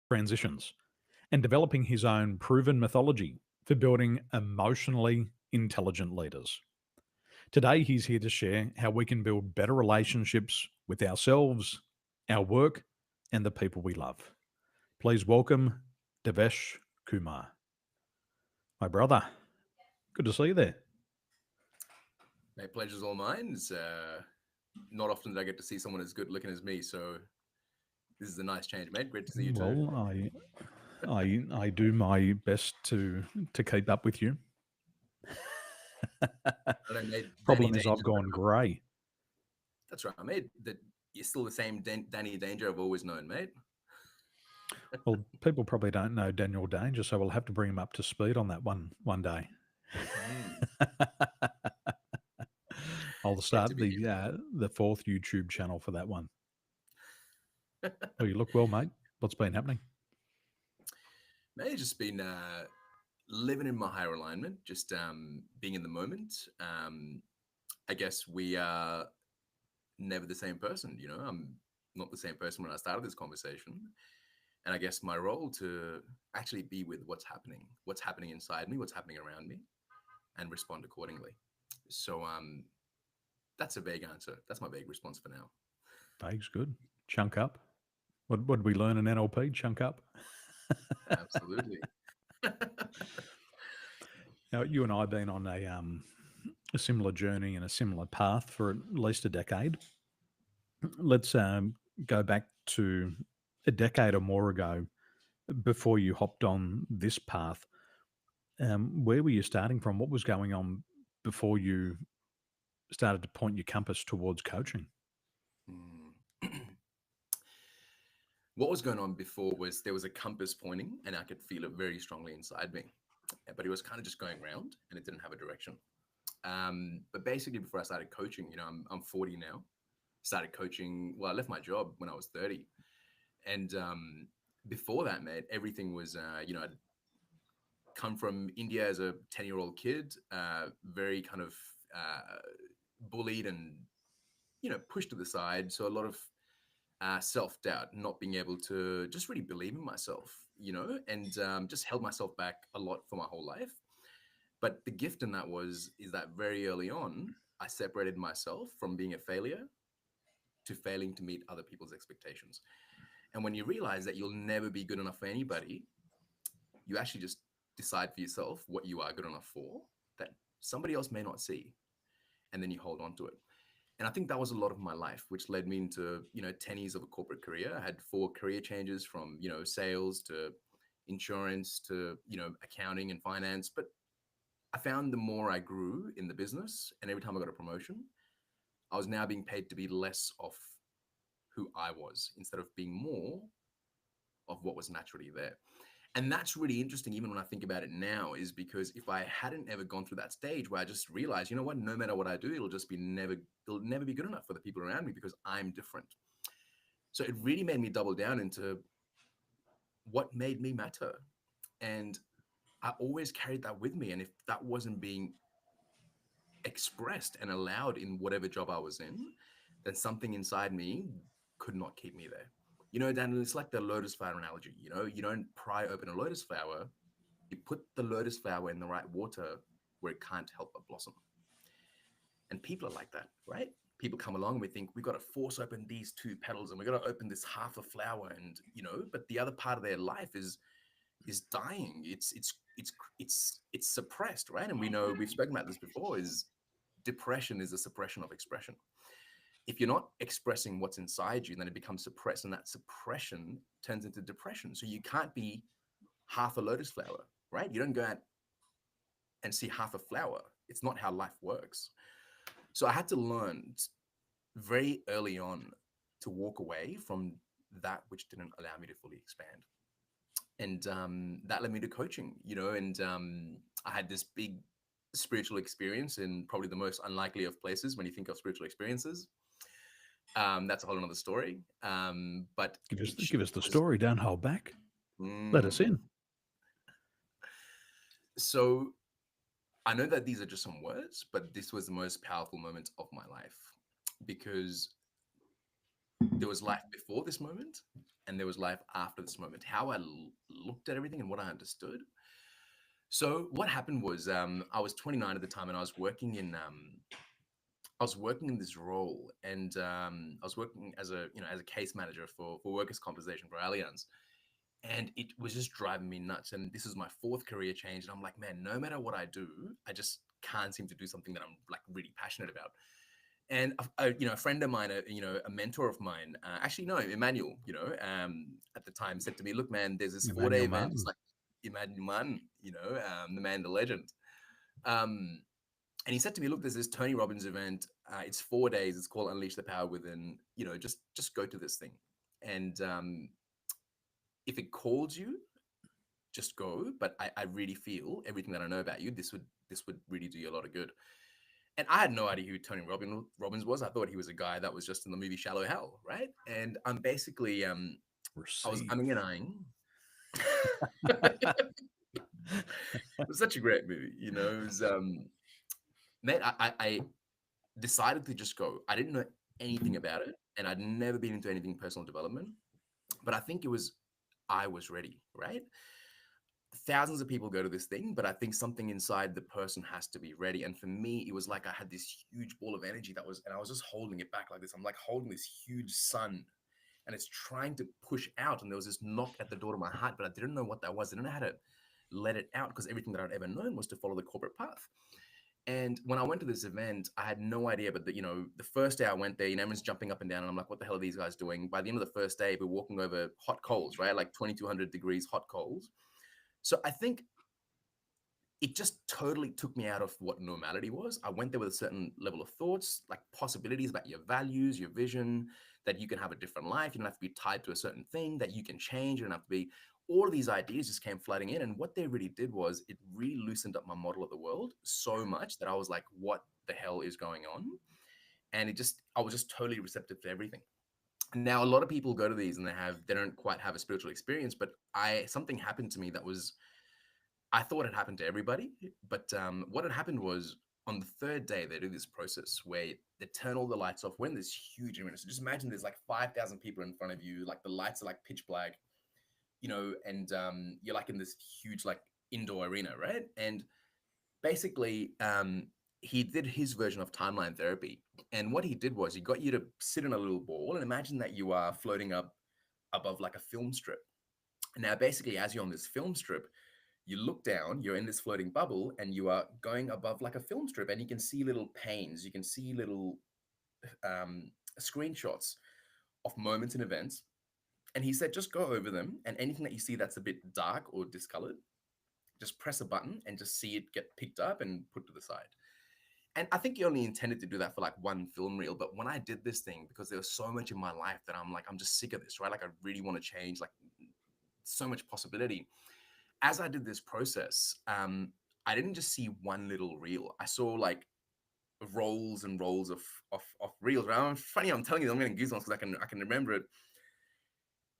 transitions, and developing his own proven methodology for building emotionally intelligent leaders. Today, he's here to share how we can build better relationships with ourselves, our work, and the people we love. Please welcome Devesh Kumar. My brother, good to see you there. Mate, pleasure's all mine. It's not often that I get to see someone as good looking as me, so this is a nice change, mate. Great to see you too. Well, I do my best to keep up with you. I don't know, mate. Danny Problem is, I've Danger. gone grey. That's right, mate. That you're still the same Danny Danger I've always known, mate. Well, people probably don't know Daniel Danger, so we'll have to bring him up to speed on that one day. Mm, I'll yet to start begin. the fourth YouTube channel for that one. Well, you look well, mate. What's been happening? Mate, just been living in my higher alignment, just being in the moment. I guess we are never the same person. I'm not the same person when I started this conversation. And I guess my role to actually be with what's happening inside me, what's happening around me, and respond accordingly. So that's a vague answer. That's my vague response for now. Vague's good. Chunk up. What did we learn in NLP? Chunk up. Absolutely. Now, you and I have been on a similar journey and a similar path for at least a decade. Let's go back to a decade or more ago before you hopped on this path. Where were you starting from? What was going on before you started to point your compass towards coaching? Mm. What was going on before was there was a compass pointing, and I could feel it very strongly inside me. But it was kind of just going around, and it didn't have a direction. But basically, before I started coaching, I'm 40 now. Started coaching. Well, I left my job when I was 30, and before that, mate, everything was I'd come from India as a 10-year-old kid, very kind of bullied and pushed to the side. So a lot of self-doubt, not being able to just really believe in myself, and just held myself back a lot for my whole life. But the gift in that is that very early on, I separated myself from being a failure to failing to meet other people's expectations. And when you realize that you'll never be good enough for anybody, you actually just decide for yourself what you are good enough for that somebody else may not see. And then you hold on to it. And I think that was a lot of my life, which led me into, 10 years of a corporate career. I had 4 career changes from, sales to insurance to, accounting and finance. But I found the more I grew in the business and every time I got a promotion, I was now being paid to be less of who I was instead of being more of what was naturally there. And that's really interesting, even when I think about it now, is because if I hadn't ever gone through that stage where I just realized, you know what, no matter what I do, it'll never be good enough for the people around me because I'm different. So it really made me double down into what made me matter. And I always carried that with me. And if that wasn't being expressed and allowed in whatever job I was in, then something inside me could not keep me there. Daniel, it's like the lotus flower analogy. You don't pry open a lotus flower, you put the lotus flower in the right water where it can't help but blossom. And people are like that, right? People come along and we think we've got to force open these 2 petals and we've got to open this half a flower, and but the other part of their life is dying. It's suppressed, right? And we know we've spoken about this before. Is depression is a suppression of expression. If you're not expressing what's inside you, then it becomes suppressed, and that suppression turns into depression. So you can't be half a lotus flower, right? You don't go out and see half a flower. It's not how life works. So I had to learn very early on to walk away from that which didn't allow me to fully expand. And that led me to coaching, and I had this big spiritual experience in probably the most unlikely of places when you think of spiritual experiences. That's a whole another story. But Give us the was, story. Don't hold back. Let us mm, in. so I know that these are just some words, but this was the most powerful moment of my life because there was life before this moment and there was life after this moment. How I looked at everything and what I understood. So what happened was, I was 29 at the time, and I was working in this role, and I was working as a as a case manager for workers' compensation for Allianz, and it was just driving me nuts. And this is my fourth career change, and I'm like, man, no matter what I do, I just can't seem to do something that I'm like really passionate about. And a friend of mine, a mentor of mine, actually no, Emmanuel, at the time said to me, look, man, there's this 4 day Emmanuel event. It's Martin. like Emmanuel Mann, the man, the legend. Um, and he said to me, look, there's this Tony Robbins event. It's 4 days. It's called Unleash the Power Within. Just go to this thing. And if it calls you, just go. But I really feel everything that I know about you, this would really do you a lot of good. And I had no idea who Tony Robbins was. I thought he was a guy that was just in the movie Shallow Hell, right? And I'm basically I was Receive. umming and eyeing. It was such a great movie, It was mate, I decided to just go. I didn't know anything about it, and I'd never been into anything personal development. But I think I was ready, right? Thousands of people go to this thing, but I think something inside the person has to be ready. And for me, it was like I had this huge ball of energy and I was just holding it back like this. I'm like holding this huge sun, and it's trying to push out. And there was this knock at the door to my heart, but I didn't know what that was. I didn't know how to let it out, because everything that I'd ever known was to follow the corporate path. And when I went to this event, I had no idea. But the first day I went there, everyone's jumping up and down, and I'm like, "What the hell are these guys doing?" By the end of the first day, we're walking over hot coals, right? Like 2,200 degrees hot coals. So I think it just totally took me out of what normality was. I went there with a certain level of thoughts, like possibilities about your values, your vision, that you can have a different life. You don't have to be tied to a certain thing, that you can change. You don't have to be. All of these ideas just came flooding in. And what they really did was it really loosened up my model of the world so much that I was like, what the hell is going on? And I was just totally receptive to everything. Now, a lot of people go to these and they don't quite have a spiritual experience, but something happened to me that was, I thought it happened to everybody, but what had happened was on the third day, they do this process where they turn all the lights off. When this huge arena. So just imagine there's like 5,000 people in front of you, like the lights are like pitch black, and you're like in this huge like indoor arena, right? And basically, he did his version of timeline therapy. And what he did was he got you to sit in a little ball and imagine that you are floating up above like a film strip. Now, basically, as you're on this film strip, you look down, you're in this floating bubble, and you are going above like a film strip, and you can see little panes, you can see little screenshots of moments and events. And he said, just go over them, and anything that you see that's a bit dark or discolored, just press a button and just see it get picked up and put to the side. And I think he only intended to do that for like one film reel. But when I did this thing, because there was so much in my life that I'm like, I'm just sick of this, right? Like, I really want to change, like, so much possibility. As I did this process, I didn't just see one little reel. I saw like rolls and rolls of reels. Right? Funny, I'm telling you, I'm getting goosebumps because I can remember it.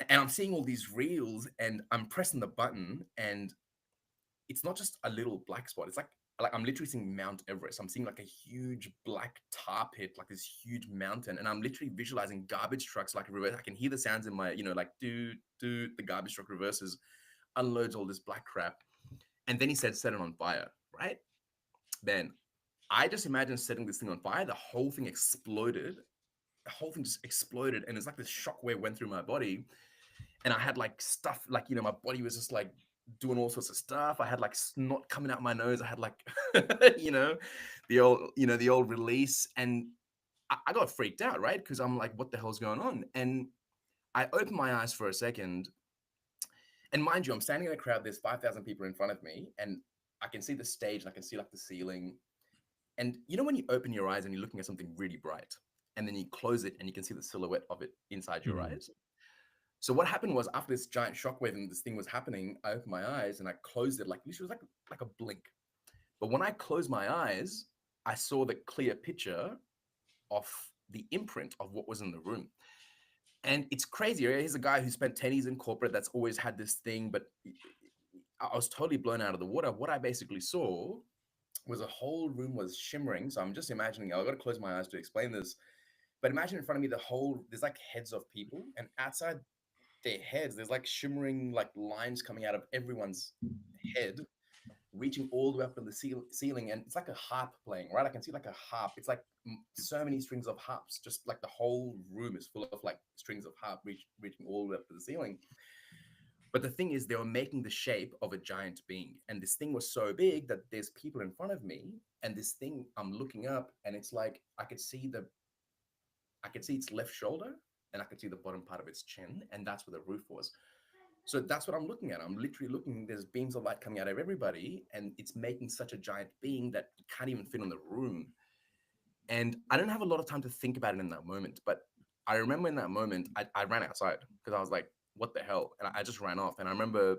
And I'm seeing all these reels, and I'm pressing the button, and it's not just a little black spot. It's like I'm literally seeing Mount Everest. I'm seeing like a huge black tar pit, like this huge mountain, and I'm literally visualizing garbage trucks like reverse. I can hear the sounds in my, like do the garbage truck reverses, unloads all this black crap. And then he said, set it on fire, right? Then I just imagine setting this thing on fire. The whole thing exploded. The whole thing just exploded. And it's like this shockwave went through my body. And I had like stuff, like, my body was just like doing all sorts of stuff. I had like snot coming out my nose. I had like, the old release. And I got freaked out, right? Because I'm like, what the hell's going on? And I opened my eyes for a second. And mind you, I'm standing in a crowd. There's 5,000 people in front of me, and I can see the stage, and I can see like the ceiling. And when you open your eyes and you're looking at something really bright, and then you close it and you can see the silhouette of it inside your Mm. eyes. So what happened was, after this giant shockwave and this thing was happening, I opened my eyes and I closed it, like literally it was like a blink. But when I closed my eyes, I saw the clear picture of the imprint of what was in the room. And it's crazy. Right? He's a guy who spent 10 years in corporate that's always had this thing, but I was totally blown out of the water. What I basically saw was a whole room was shimmering. So I'm just imagining, I've got to close my eyes to explain this. But imagine in front of me, there's like heads of people, and outside their heads. There's like shimmering like lines coming out of everyone's head, reaching all the way up to the ceiling, and it's like a harp playing, right? I can see like a harp. It's like so many strings of harps, just like the whole room is full of like strings of harp reaching all the way up to the ceiling. But the thing is, they were making the shape of a giant being, and this thing was so big that there's people in front of me, and this thing, I'm looking up, and it's like I could see its left shoulder, and I could see the bottom part of its chin, and that's where the roof was. So that's what I'm looking at. I'm literally looking, there's beams of light coming out of everybody, and it's making such a giant being that it can't even fit in the room. And I didn't have a lot of time to think about it in that moment. But I remember in that moment, I ran outside because I was like, what the hell? And I just ran off. And I remember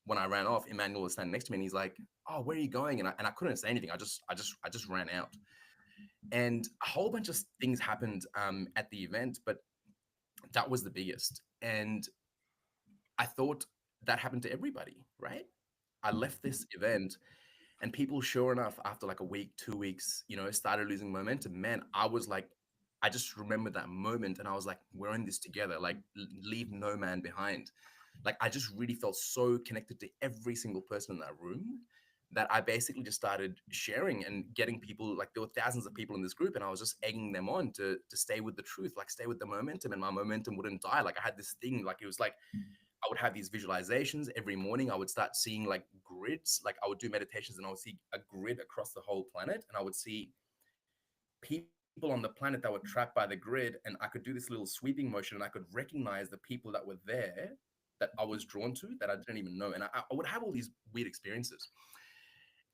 when I ran off, Emmanuel was standing next to me and he's like, oh, where are you going? And I couldn't say anything. I just ran out. And a whole bunch of things happened at the event, but that was the biggest. And I thought that happened to everybody, right? I left this event and people, sure enough, after like a week, 2 weeks, started losing momentum. Man, I was like, I just remember that moment and I was like, we're in this together, like leave no man behind. Like I just really felt so connected to every single person in that room that I basically just started sharing and getting people, like there were thousands of people in this group and I was just egging them on to stay with the truth, like stay with the momentum, and my momentum wouldn't die. Like I had this thing, like it was like I would have these visualizations every morning. I would start seeing like grids. Like I would do meditations and I would see a grid across the whole planet. And I would see people on the planet that were trapped by the grid. And I could do this little sweeping motion and I could recognize the people that were there that I was drawn to that I didn't even know. And I would have all these weird experiences.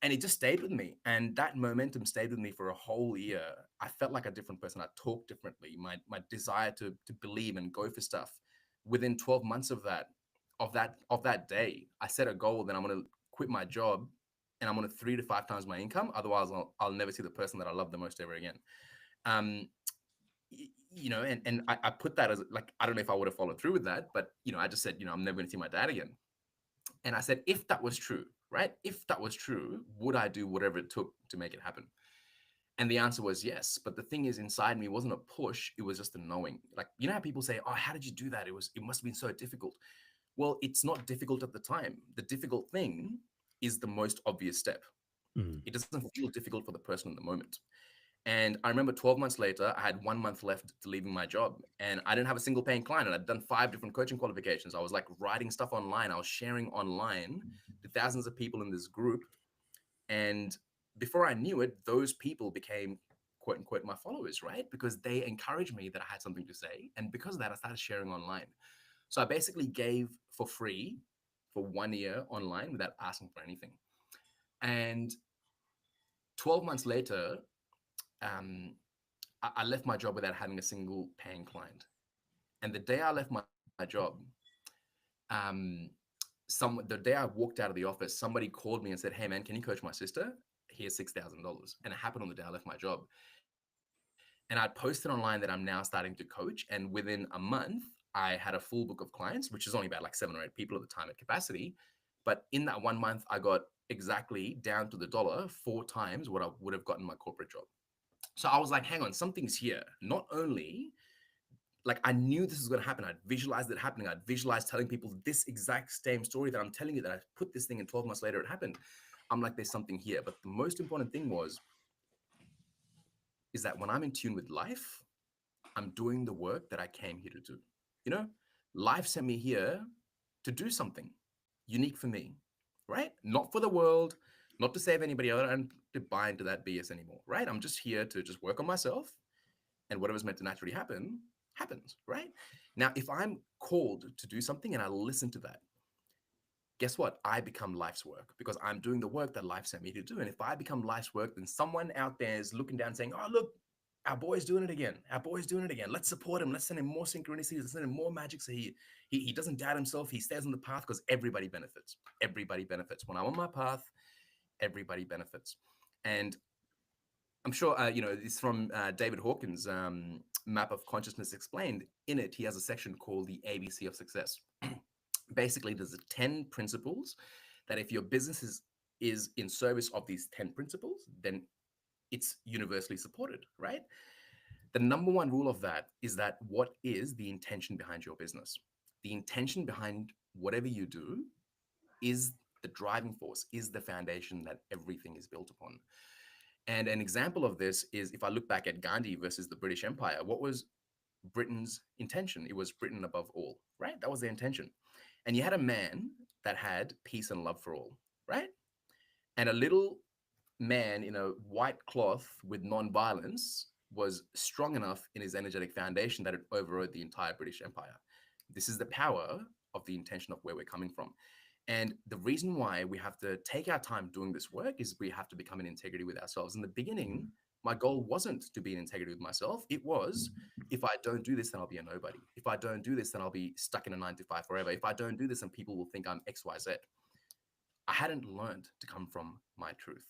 And it just stayed with me. And that momentum stayed with me for a whole year. I felt like a different person. I talked differently. My desire to believe and go for stuff. Within 12 months of that day, I set a goal that I'm going to quit my job and I'm going to 3 to 5 times my income. Otherwise, I'll never see the person that I love the most ever again. Um, and I put that as like, I don't know if I would have followed through with that, but I just said, I'm never going to see my dad again. And I said, if that was true, right? If that was true, would I do whatever it took to make it happen? And the answer was yes. But the thing is, inside me wasn't a push, it was just a knowing. Like, how people say, oh, how did you do that? It must have been so difficult. Well, it's not difficult at the time. The difficult thing is the most obvious step. Mm. It doesn't feel difficult for the person in the moment. And I remember 12 months later, I had 1 month left to leaving my job and I didn't have a single paying client. And I'd done 5 different coaching qualifications. I was like writing stuff online. I was sharing online to thousands of people in this group. And before I knew it, those people became quote unquote my followers, right? Because they encouraged me that I had something to say. And because of that, I started sharing online. So I basically gave for free for 1 year online without asking for anything. And 12 months later, um, I left my job without having a single paying client. And the day I left my job, um, the day I walked out of the office, somebody called me and said, "Hey man, can you coach my sister? Here's $6,000." And it happened on the day I left my job. And I'd posted online that I'm now starting to coach. And within a month, I had a full book of clients, which is only about like 7 or 8 people at the time at capacity. But in that 1 month, I got exactly down to the dollar 4 times what I would have gotten my corporate job. So I was like, hang on, something's here. Not only like I knew this was going to happen. I'd visualized it happening. I'd visualized telling people this exact same story that I'm telling you, that I put this thing and 12 months later it happened. I'm like, there's something here. But the most important thing is that when I'm in tune with life, I'm doing the work that I came here to do. You know, life sent me here to do something unique for me, right? Not for the world, not to save anybody else, and to buy into that BS anymore, right? I'm just here to just work on myself, and whatever's meant to naturally happen happens, right? Now, if I'm called to do something and I listen to that, guess what? I become life's work because I'm doing the work that life sent me to do. And if I become life's work, then someone out there is looking down saying, oh, look, our boy's doing it again. Our boy's doing it again. Let's support him. Let's send him more synchronicities. Let's send him more magic so he doesn't doubt himself. He stays on the path because everybody benefits. Everybody benefits. When I'm on my path, everybody benefits. And I'm sure, it's from David Hawkins' Map of Consciousness Explained. In it, he has a section called the ABC of Success. Basically, there's 10 principles that if your business is in service of these 10 principles, then it's universally supported, right? The number one rule of that is that what is the intention behind your business? the intention behind whatever you do is the driving force, is the foundation that everything is built upon. And an example of this is if I look back at Gandhi versus the British Empire, what was Britain's intention? It was Britain above all, right? That was their intention. And you had a man that had peace and love for all, right? And a little man in a white cloth with non-violence was strong enough in his energetic foundation that it overrode the entire British Empire. This is the power of the intention of where we're coming from. And the reason why we have to take our time doing this work is we have to become in integrity with ourselves. In the beginning, my goal wasn't to be in integrity with myself. It was, if I don't do this, then I'll be a nobody. If I don't do this, then I'll be stuck in a 9 to 5 forever. If I don't do this, then people will think I'm XYZ. I hadn't learned to come from my truth.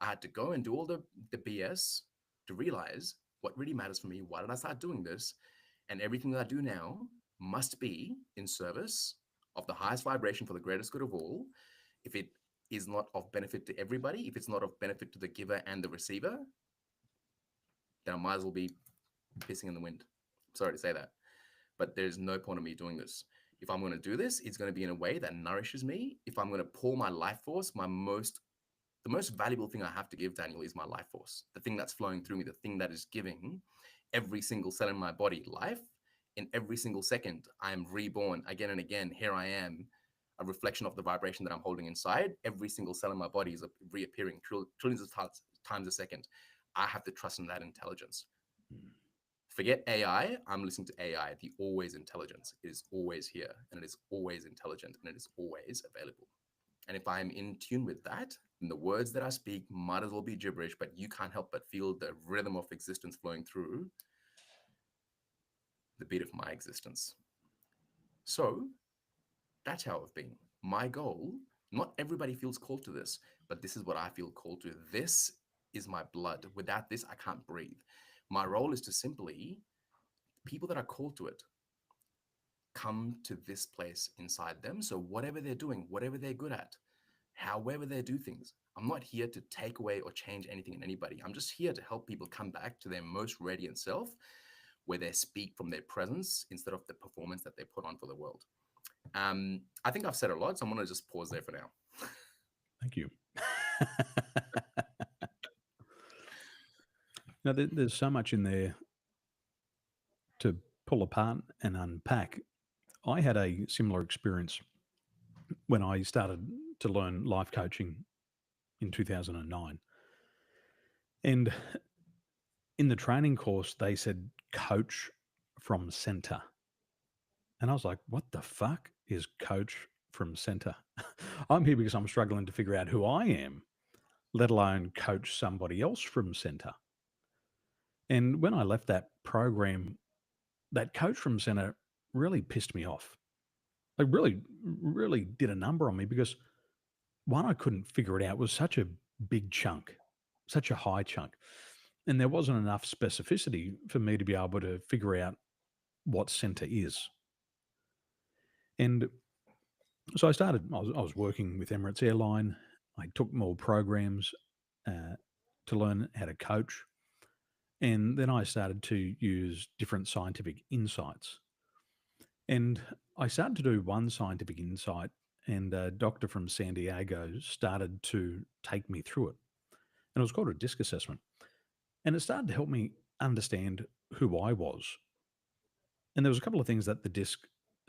I had to go and do all the BS to realize what really matters for me. Why did I start doing this? And everything that I do now must be in service of the highest vibration for the greatest good of all. If it is not of benefit to everybody, if it's not of benefit to the giver and the receiver, then I might as well be pissing in the wind. Sorry to say that, but there's no point of me doing this. If I'm going to do this, it's going to be in a way that nourishes me. If I'm going to pour my life force, the most valuable thing I have to give, Daniel, is my life force. The thing that's flowing through me, the thing that is giving every single cell in my body life. In every single second, I am reborn again and again. Here I am, a reflection of the vibration that I'm holding inside. Every single cell in my body is reappearing trillions of times a second. I have to trust in that intelligence. Forget AI. I'm listening to AI, the always intelligence. It is always here, and it is always intelligent, and it is always available. And if I'm in tune with that, then the words that I speak might as well be gibberish, but you can't help but feel the rhythm of existence flowing through the beat of my existence. So that's how I've been. My goal, not everybody feels called to this, but this is what I feel called to. This is my blood. Without this, I can't breathe. My role is to simply, people that are called to it, come to this place inside them. So whatever they're doing, whatever they're good at, however they do things, I'm not here to take away or change anything in anybody. I'm just here to help people come back to their most radiant self, where they speak from their presence instead of the performance that they put on for the world. I think I've said a lot, so I'm going to just pause there for now. Thank you. Now, there's so much in there to pull apart and unpack. I had a similar experience when I started to learn life coaching in 2009. And in the training course, they said coach from center. And I was like, what the fuck is coach from center? I'm here because I'm struggling to figure out who I am, let alone coach somebody else from center. And when I left that program, that coach from center really pissed me off. It really, really did a number on me because one, I couldn't figure it out. It was such a big chunk, such a high chunk. And there wasn't enough specificity for me to be able to figure out what center is. And so I was working with Emirates Airline. I took more programs to learn how to coach. And then I started to use different scientific insights. And I started to do one scientific insight, and a doctor from San Diego started to take me through it. And it was called a DISC assessment. And it started to help me understand who I was. And there was a couple of things that the DISC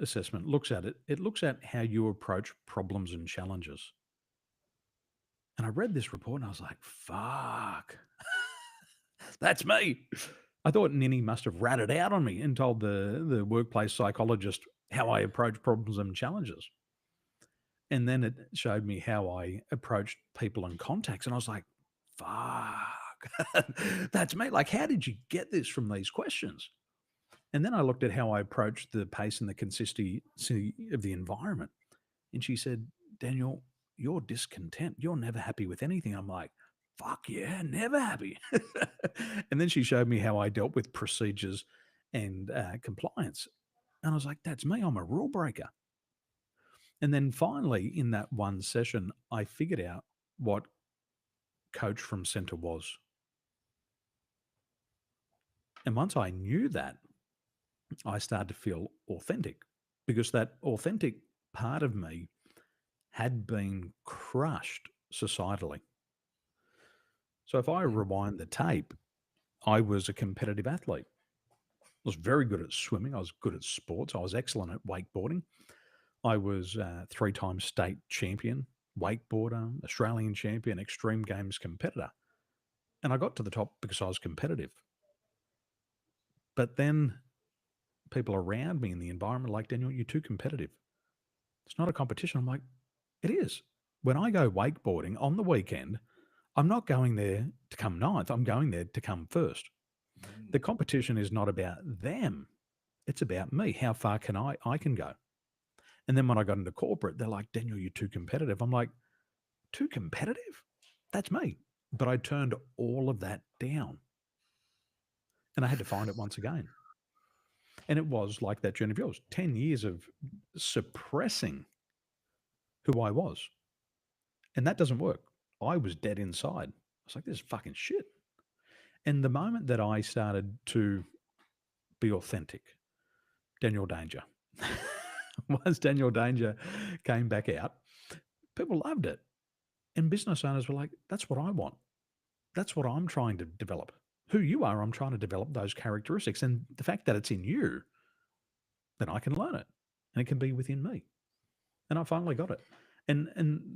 assessment looks at. It looks at how you approach problems and challenges. And I read this report and I was like, fuck, that's me. I thought Ninny must have ratted out on me and told the workplace psychologist how I approach problems and challenges. And then it showed me how I approached people and contacts. And I was like, fuck, that's me. Like, how did you get this from these questions? And then I looked at how I approached the pace and the consistency of the environment. And she said, Daniel, you're discontent. You're never happy with anything. I'm like, fuck yeah, never happy. And then she showed me how I dealt with procedures and compliance. And I was like, that's me. I'm a rule breaker. And then finally, in that one session, I figured out what coach from center was. And once I knew that, I started to feel authentic. because that authentic part of me had been crushed societally. So if I Mm. rewind the tape, I was a competitive athlete. I was very good at swimming. I was good at sports. I was excellent at wakeboarding. I was a 3 time state champion, wakeboarder, Australian champion, extreme games competitor. And I got to the top because I was competitive. But then people around me in the environment, like, Daniel, you're too competitive. It's not a competition. I'm like, it is. When I go wakeboarding on the weekend, I'm not going there to come ninth. I'm going there to come first. The Mm. competition is not about them. It's about me. How far can I can go? And then when I got into corporate, they're like, Daniel, you're too competitive. I'm like, too competitive? That's me. But I turned all of that down and I had to find it once again. And it was like that journey of yours, 10 years of suppressing who I was. And that doesn't work. I was dead inside. I was like, this is fucking shit. And the moment that I started to be authentic, Daniel Danger, once Daniel Danger came back out, people loved it. And business owners were like, that's what I want. That's what I'm trying to develop. Who you are, I'm trying to develop those characteristics. And the fact that it's in you, then I can learn it and it can be within me. And I finally got it. And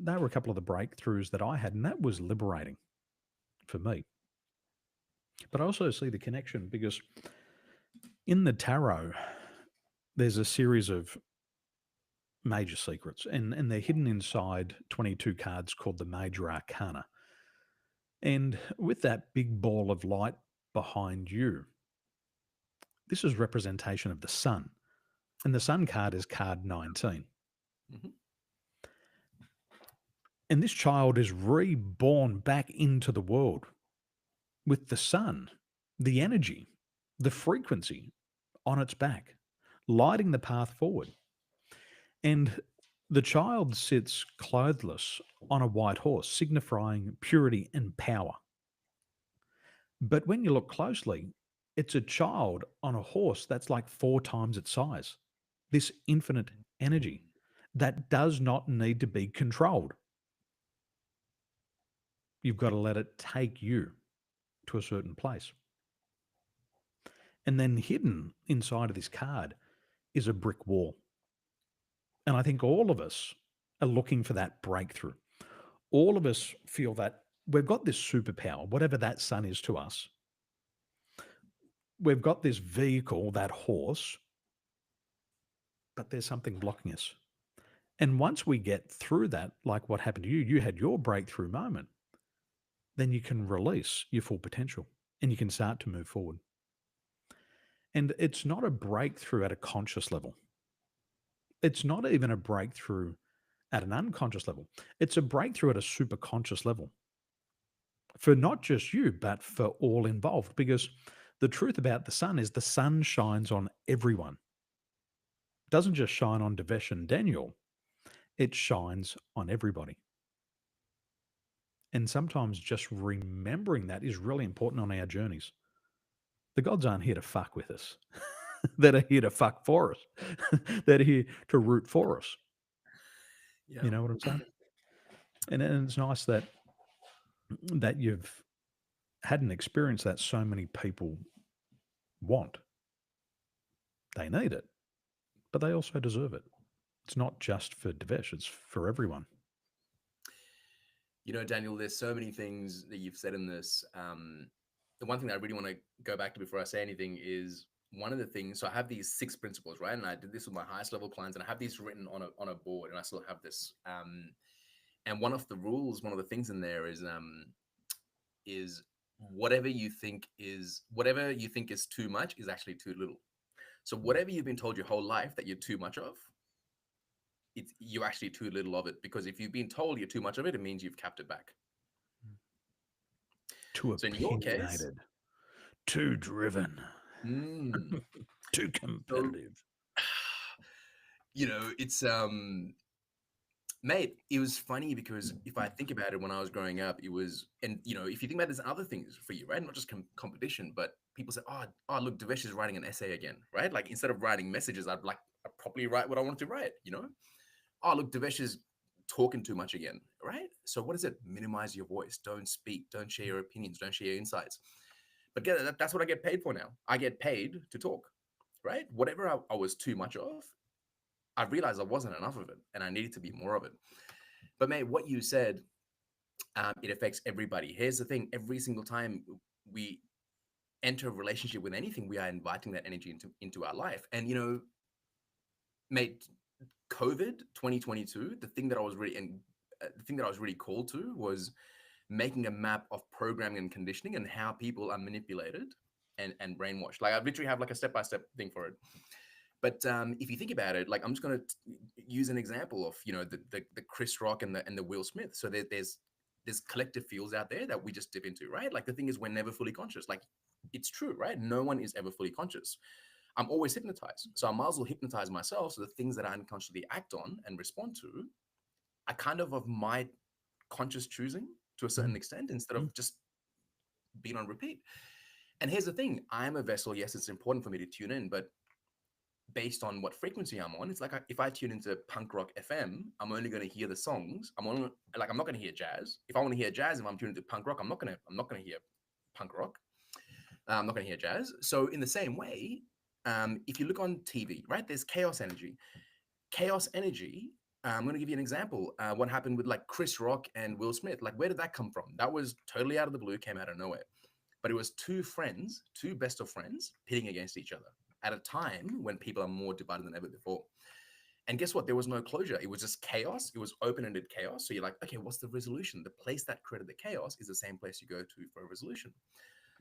they were a couple of the breakthroughs that I had, and that was liberating for me. But I also see the connection because in the tarot, there's a series of major secrets, and they're hidden inside 22 cards called the Major Arcana. And with that big ball of light behind you, this is representation of the sun. And the sun card is card 19. Mhm. And this child is reborn back into the world with the sun, the energy, the frequency on its back, lighting the path forward. And the child sits clothless on a white horse, signifying purity and power. But when you look closely, it's a child on a horse that's like 4 times its size. This infinite energy that does not need to be controlled. You've got to let it take you to a certain place. And then hidden inside of this card is a brick wall. And I think all of us are looking for that breakthrough. All of us feel that we've got this superpower, whatever that sun is to us. We've got this vehicle, that horse, but there's something blocking us. And once we get through that, like what happened to you, you had your breakthrough moment, then you can release your full potential and you can start to move forward. And it's not a breakthrough at a conscious level. It's not even a breakthrough at an unconscious level. It's a breakthrough at a super conscious level for not just you, but for all involved. Because the truth about the sun is the sun shines on everyone. It doesn't just shine on Devesh and Daniel, it shines on everybody. And sometimes just remembering that is really important on our journeys. The gods aren't here to fuck with us. They're here to fuck for us. They're here to root for us. Yeah. You know what I'm saying? And it's nice that you've had an experience that so many people want. They need it, but they also deserve it. It's not just for Devesh, it's for everyone. You know, Daniel, there's so many things that you've said in this. The one thing that I really want to go back to before I say anything is one of the things. So I have these 6 principles, right? And I did this with my highest level clients, and I have these written on a board, and I still have this. And one of the rules, one of the things in there is whatever you think is too much is actually too little. So whatever you've been told your whole life that you're too much of, you're actually too little of it, because if you've been told you're too much of it, it means you've kept it back. Too So in your case, opinionated, too driven, mm, too so competitive. it's mate, it was funny because if I think about it, when I was growing up, it was, and if you think about it, there's other things for you, right? Not just competition, but people say, oh, look, Devesh is writing an essay again, right? Like instead of writing messages, I'd properly write what I wanted to write, Oh, look, Devesh is talking too much again, right? So what is it? Minimize your voice. Don't speak. Don't share your opinions. Don't share your insights. But that's what I get paid for now. I get paid to talk, right? Whatever I was too much of, I realized I wasn't enough of it and I needed to be more of it. But mate, what you said, it affects everybody. Here's the thing. Every single time we enter a relationship with anything, we are inviting that energy into our life. And, mate, COVID 2022, the thing that I was really called to was making a map of programming and conditioning and how people are manipulated and brainwashed. Like I literally have like a step-by-step thing for it. But if you think about it, like I'm just going to use an example of the Chris Rock and the Will Smith. So there's collective fields out there that we just dip into, right? Like the thing is, we're never fully conscious. Like it's true, right? No one is ever fully conscious. I'm always hypnotized, so I might as well hypnotize myself. So the things that I unconsciously act on and respond to, I kind of my conscious choosing to a certain extent instead of just being on repeat. And here's the thing: I'm a vessel. Yes, it's important for me to tune in, but based on what frequency I'm on, it's like if I tune into punk rock FM, I'm only going to hear the songs. I'm not going to hear jazz. If I want to hear jazz, if I'm tuned into punk rock, I'm not going to hear punk rock. I'm not going to hear jazz. So in the same way, if you look on TV, right, there's chaos energy. Chaos energy. I'm going to give you an example. What happened with like Chris Rock and Will Smith? Like, where did that come from? That was totally out of the blue, came out of nowhere. But it was two friends, two best of friends, pitting against each other at a time when people are more divided than ever before. And guess what? There was no closure. It was just chaos. It was open-ended chaos. So you're like, okay, what's the resolution? The place that created the chaos is the same place you go to for a resolution.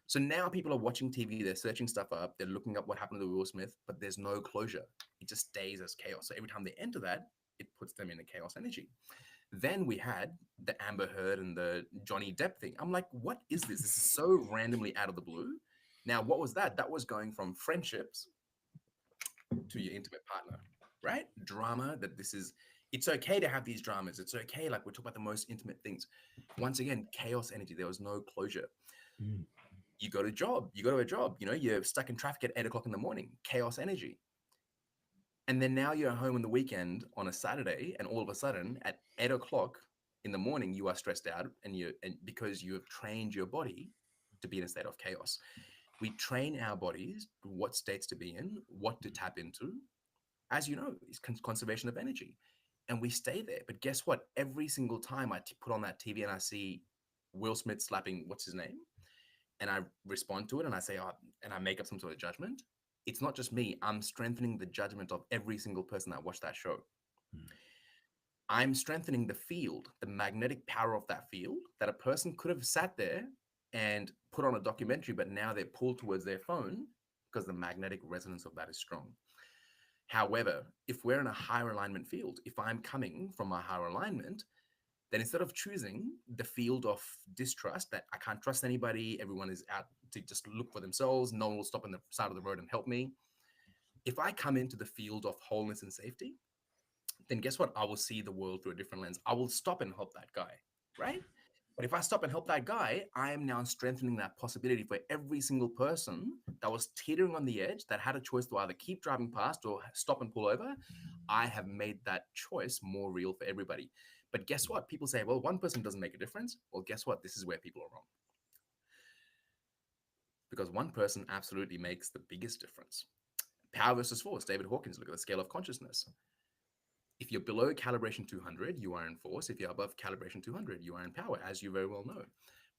So now people are watching TV, they're searching stuff up, they're looking up what happened to Will Smith, but there's no closure. It just stays as chaos. So every time they enter that, it puts them in a chaos energy. Then we had the Amber Heard and the Johnny Depp thing. I'm like, what is this? This is so randomly out of the blue. Now, what was that? That was going from friendships to your intimate partner, right? Drama, it's okay to have these dramas. It's okay. Like we're talking about the most intimate things. Once again, chaos energy. There was no closure. You go to a job, you're stuck in traffic at 8 o'clock in the morning, chaos energy. And then now you're home on the weekend on a Saturday, and all of a sudden at 8 o'clock in the morning, you are stressed out and because you have trained your body to be in a state of chaos. We train our bodies what states to be in, what to tap into. As you know, it's conservation of energy. And we stay there. But guess what? Every single time I put on that TV and I see Will Smith slapping, what's his name? And I respond to it and I say, and I make up some sort of judgment. It's not just me. I'm strengthening the judgment of every single person that watched that show. I'm strengthening the field, the magnetic power of that field, that a person could have sat there and put on a documentary, but now they're pulled towards their phone because the magnetic resonance of that is strong. However, if we're in a higher alignment field, if I'm coming from a higher alignment, then instead of choosing the field of distrust, that I can't trust anybody, everyone is out to just look for themselves, no one will stop on the side of the road and help me. If I come into the field of wholeness and safety, then guess what? I will see the world through a different lens. I will stop and help that guy, right? But if I stop and help that guy, I am now strengthening that possibility for every single person that was teetering on the edge, that had a choice to either keep driving past or stop and pull over. I have made that choice more real for everybody. But guess what? People say, well, one person doesn't make a difference. Well, guess what? This is where people are wrong. Because one person absolutely makes the biggest difference. Power versus force. David Hawkins, look at the scale of consciousness. If you're below calibration 200, you are in force. If you're above calibration 200, you are in power, as you very well know.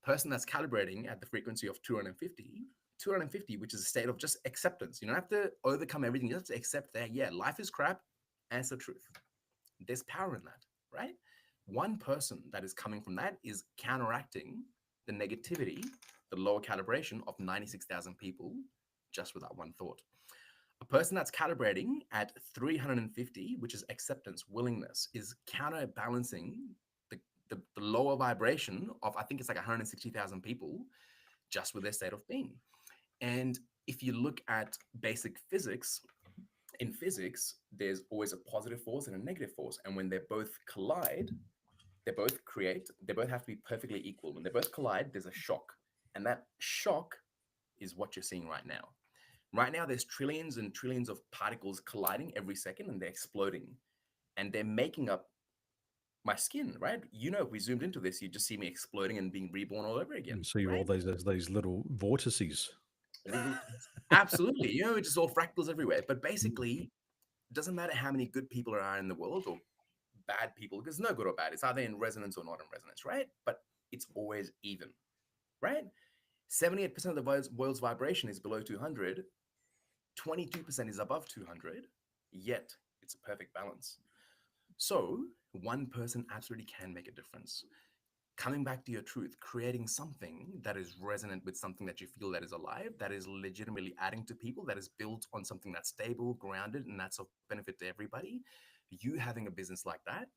Person that's calibrating at the frequency of 250, which is a state of just acceptance. You don't have to overcome everything. You have to accept that, yeah, life is crap, and it's the truth. There's power in that, right? One person that is coming from that is counteracting the negativity, the lower calibration of 96,000 people just with that one thought. A person that's calibrating at 350, which is acceptance, willingness, is counterbalancing the lower vibration of, I think it's like 160,000 people just with their state of being. And if you look at basic physics, in physics, there's always a positive force and a negative force. And when they both collide, they both have to be perfectly equal. When they both collide, there's a shock. And that shock is what you're seeing right now. Right now, there's trillions and trillions of particles colliding every second, and they're exploding, and they're making up my skin, right? If we zoomed into this, you just see me exploding and being reborn all over again, You see all right? these little vortices. Little, absolutely. It's just all fractals everywhere. But basically, it doesn't matter how many good people there are in the world or bad people, because no good or bad. It's either in resonance or not in resonance, right? But it's always even, right? 78% of the world's vibration is below 200, 22% is above 200, yet it's a perfect balance. So one person absolutely can make a difference. Coming back to your truth, creating something that is resonant with something that you feel that is alive, that is legitimately adding to people, that is built on something that's stable, grounded, and that's of benefit to everybody. You having a business like that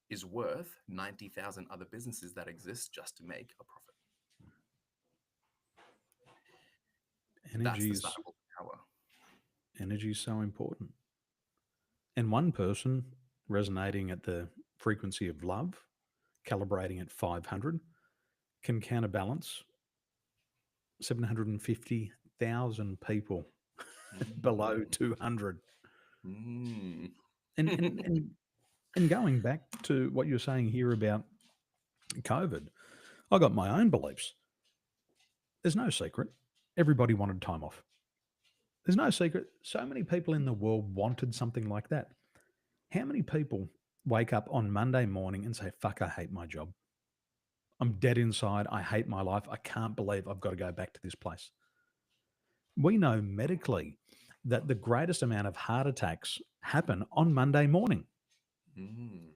is worth 90,000 other businesses that exist just to make a profit. That's Energy the is start of power. energy is so important. And one person resonating at the frequency of love, calibrating at 500, can counterbalance 750,000 people below Mm. 200. Mm. And, and, and, and going back to what you're saying here about COVID, I got my own beliefs. There's no secret. Everybody wanted time off. There's no secret. So many people in the world wanted something like that. How many people wake up on Monday morning and say, fuck, I hate my job. I'm dead inside. I hate my life. I can't believe I've got to go back to this place. We know medically that the greatest amount of heart attacks happen on Monday morning. Mm.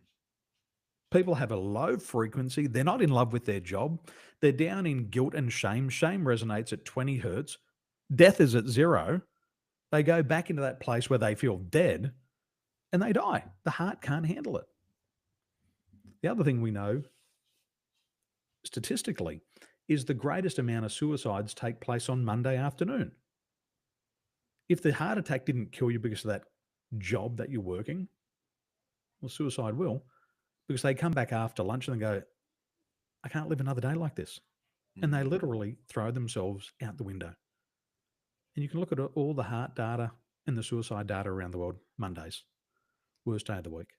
People have a low frequency. They're not in love with their job. They're down in guilt and shame. Shame resonates at 20 hertz. Death is at zero. They go back into that place where they feel dead and they die. The heart can't handle it. The other thing we know statistically is the greatest amount of suicides take place on Monday afternoon. If the heart attack didn't kill you because of that job that you're working, well, suicide will, because they come back after lunch and they go, I can't live another day like this. And they Mm. literally throw themselves out the window. And you can look at all the heart data and the suicide data around the world, Mondays, worst day of the week.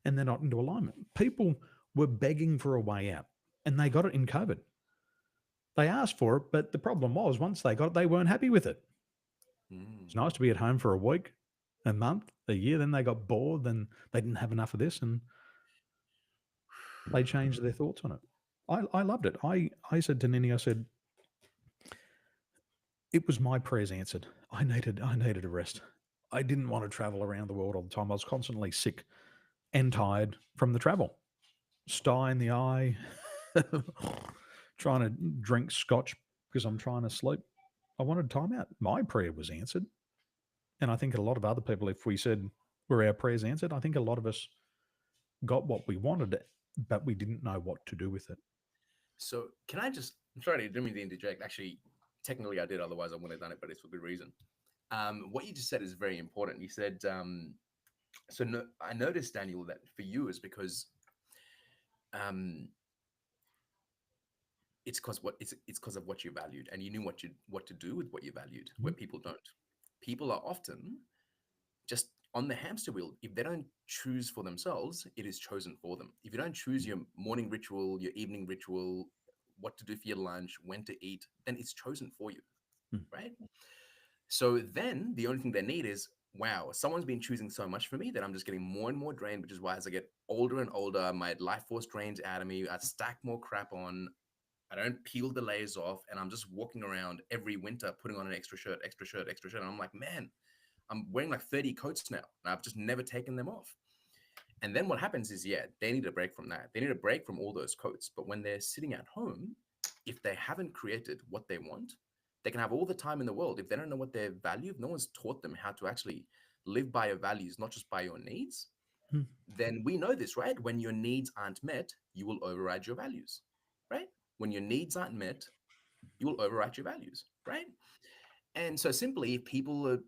And they're not into alignment. People were begging for a way out and they got it in COVID. They asked for it, but the problem was once they got it, they weren't happy with it. It's Mm. nice to be at home for a week, a month, a year. Then they got bored. Then they didn't have enough of this, and they changed their thoughts on it. I loved it. I said to Nini, I said it was my prayers answered. I needed a rest. I didn't want to travel around the world all the time. I was constantly sick and tired from the travel. Sty in the eye, trying to drink scotch because I'm trying to sleep. I wanted time out. My prayer was answered. And I think a lot of other people, if we said, were our prayers answered, I think a lot of us got what we wanted, but we didn't know what to do with it. So can I just? I'm sorry, I didn't mean to interject. Actually, technically, I did. Otherwise, I wouldn't have done it. But it's for good reason. What you just said is very important. You said, so no, I noticed, Daniel, that for you is because um, it's because of what you valued, and you knew what to do with what you valued. Where Mhm. people don't. People are often just on the hamster wheel. If they don't choose for themselves, it is chosen for them. If you don't choose your morning ritual, your evening ritual, what to do for your lunch, when to eat, then it's chosen for you, Mm. right? So then the only thing they need is, wow, someone's been choosing so much for me that I'm just getting more and more drained, which is why as I get older and older, my life force drains out of me. I stack more crap on. I don't peel the layers off. And I'm just walking around every winter putting on an extra shirt, extra shirt, extra shirt. And I'm like, man, I'm wearing like 30 coats now. And I've just never taken them off. And then what happens is, yeah, they need a break from that. They need a break from all those coats. But when they're sitting at home, if they haven't created what they want, they can have all the time in the world. If they don't know what they value, if no one's taught them how to actually live by your values, not just by your needs, Mm. then we know this, right? When your needs aren't met, you will override your values, right? When your needs aren't met, you will override your values, right? And so simply, if people are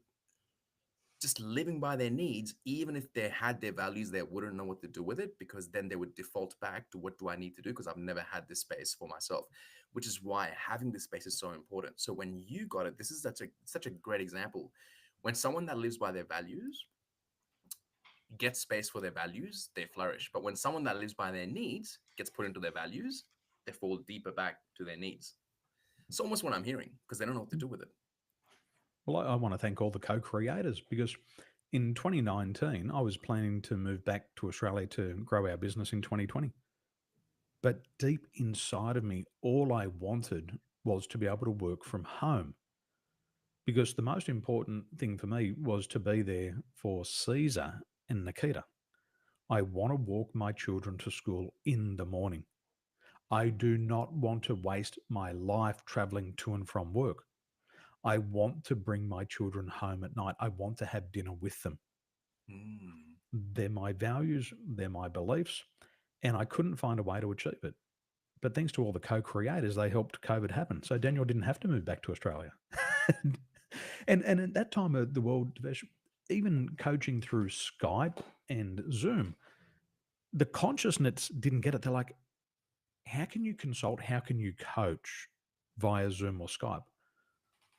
just living by their needs, even if they had their values, they wouldn't know what to do with it, because then they would default back to what do I need to do, because I've never had this space for myself, which is why having this space is so important. So when you got it, this is such a great example. When someone that lives by their values gets space for their values, they flourish. But when someone that lives by their needs gets put into their values, they fall deeper back to their needs. It's almost what I'm hearing, because they don't know what to do with it. Well, I want to thank all the co-creators because in 2019, I was planning to move back to Australia to grow our business in 2020. But deep inside of me, all I wanted was to be able to work from home because the most important thing for me was to be there for Caesar and Nikita. I want to walk my children to school in the morning. I do not want to waste my life traveling to and from work. I want to bring my children home at night. I want to have dinner with them. Mm. They're my values, they're my beliefs, and I couldn't find a way to achieve it. But thanks to all the co-creators, they helped COVID happen. So Daniel didn't have to move back to Australia. and at that time of the world, Devesh, even coaching through Skype and Zoom, the consciousness didn't get it. They're like, how can you consult? How can you coach via Zoom or Skype?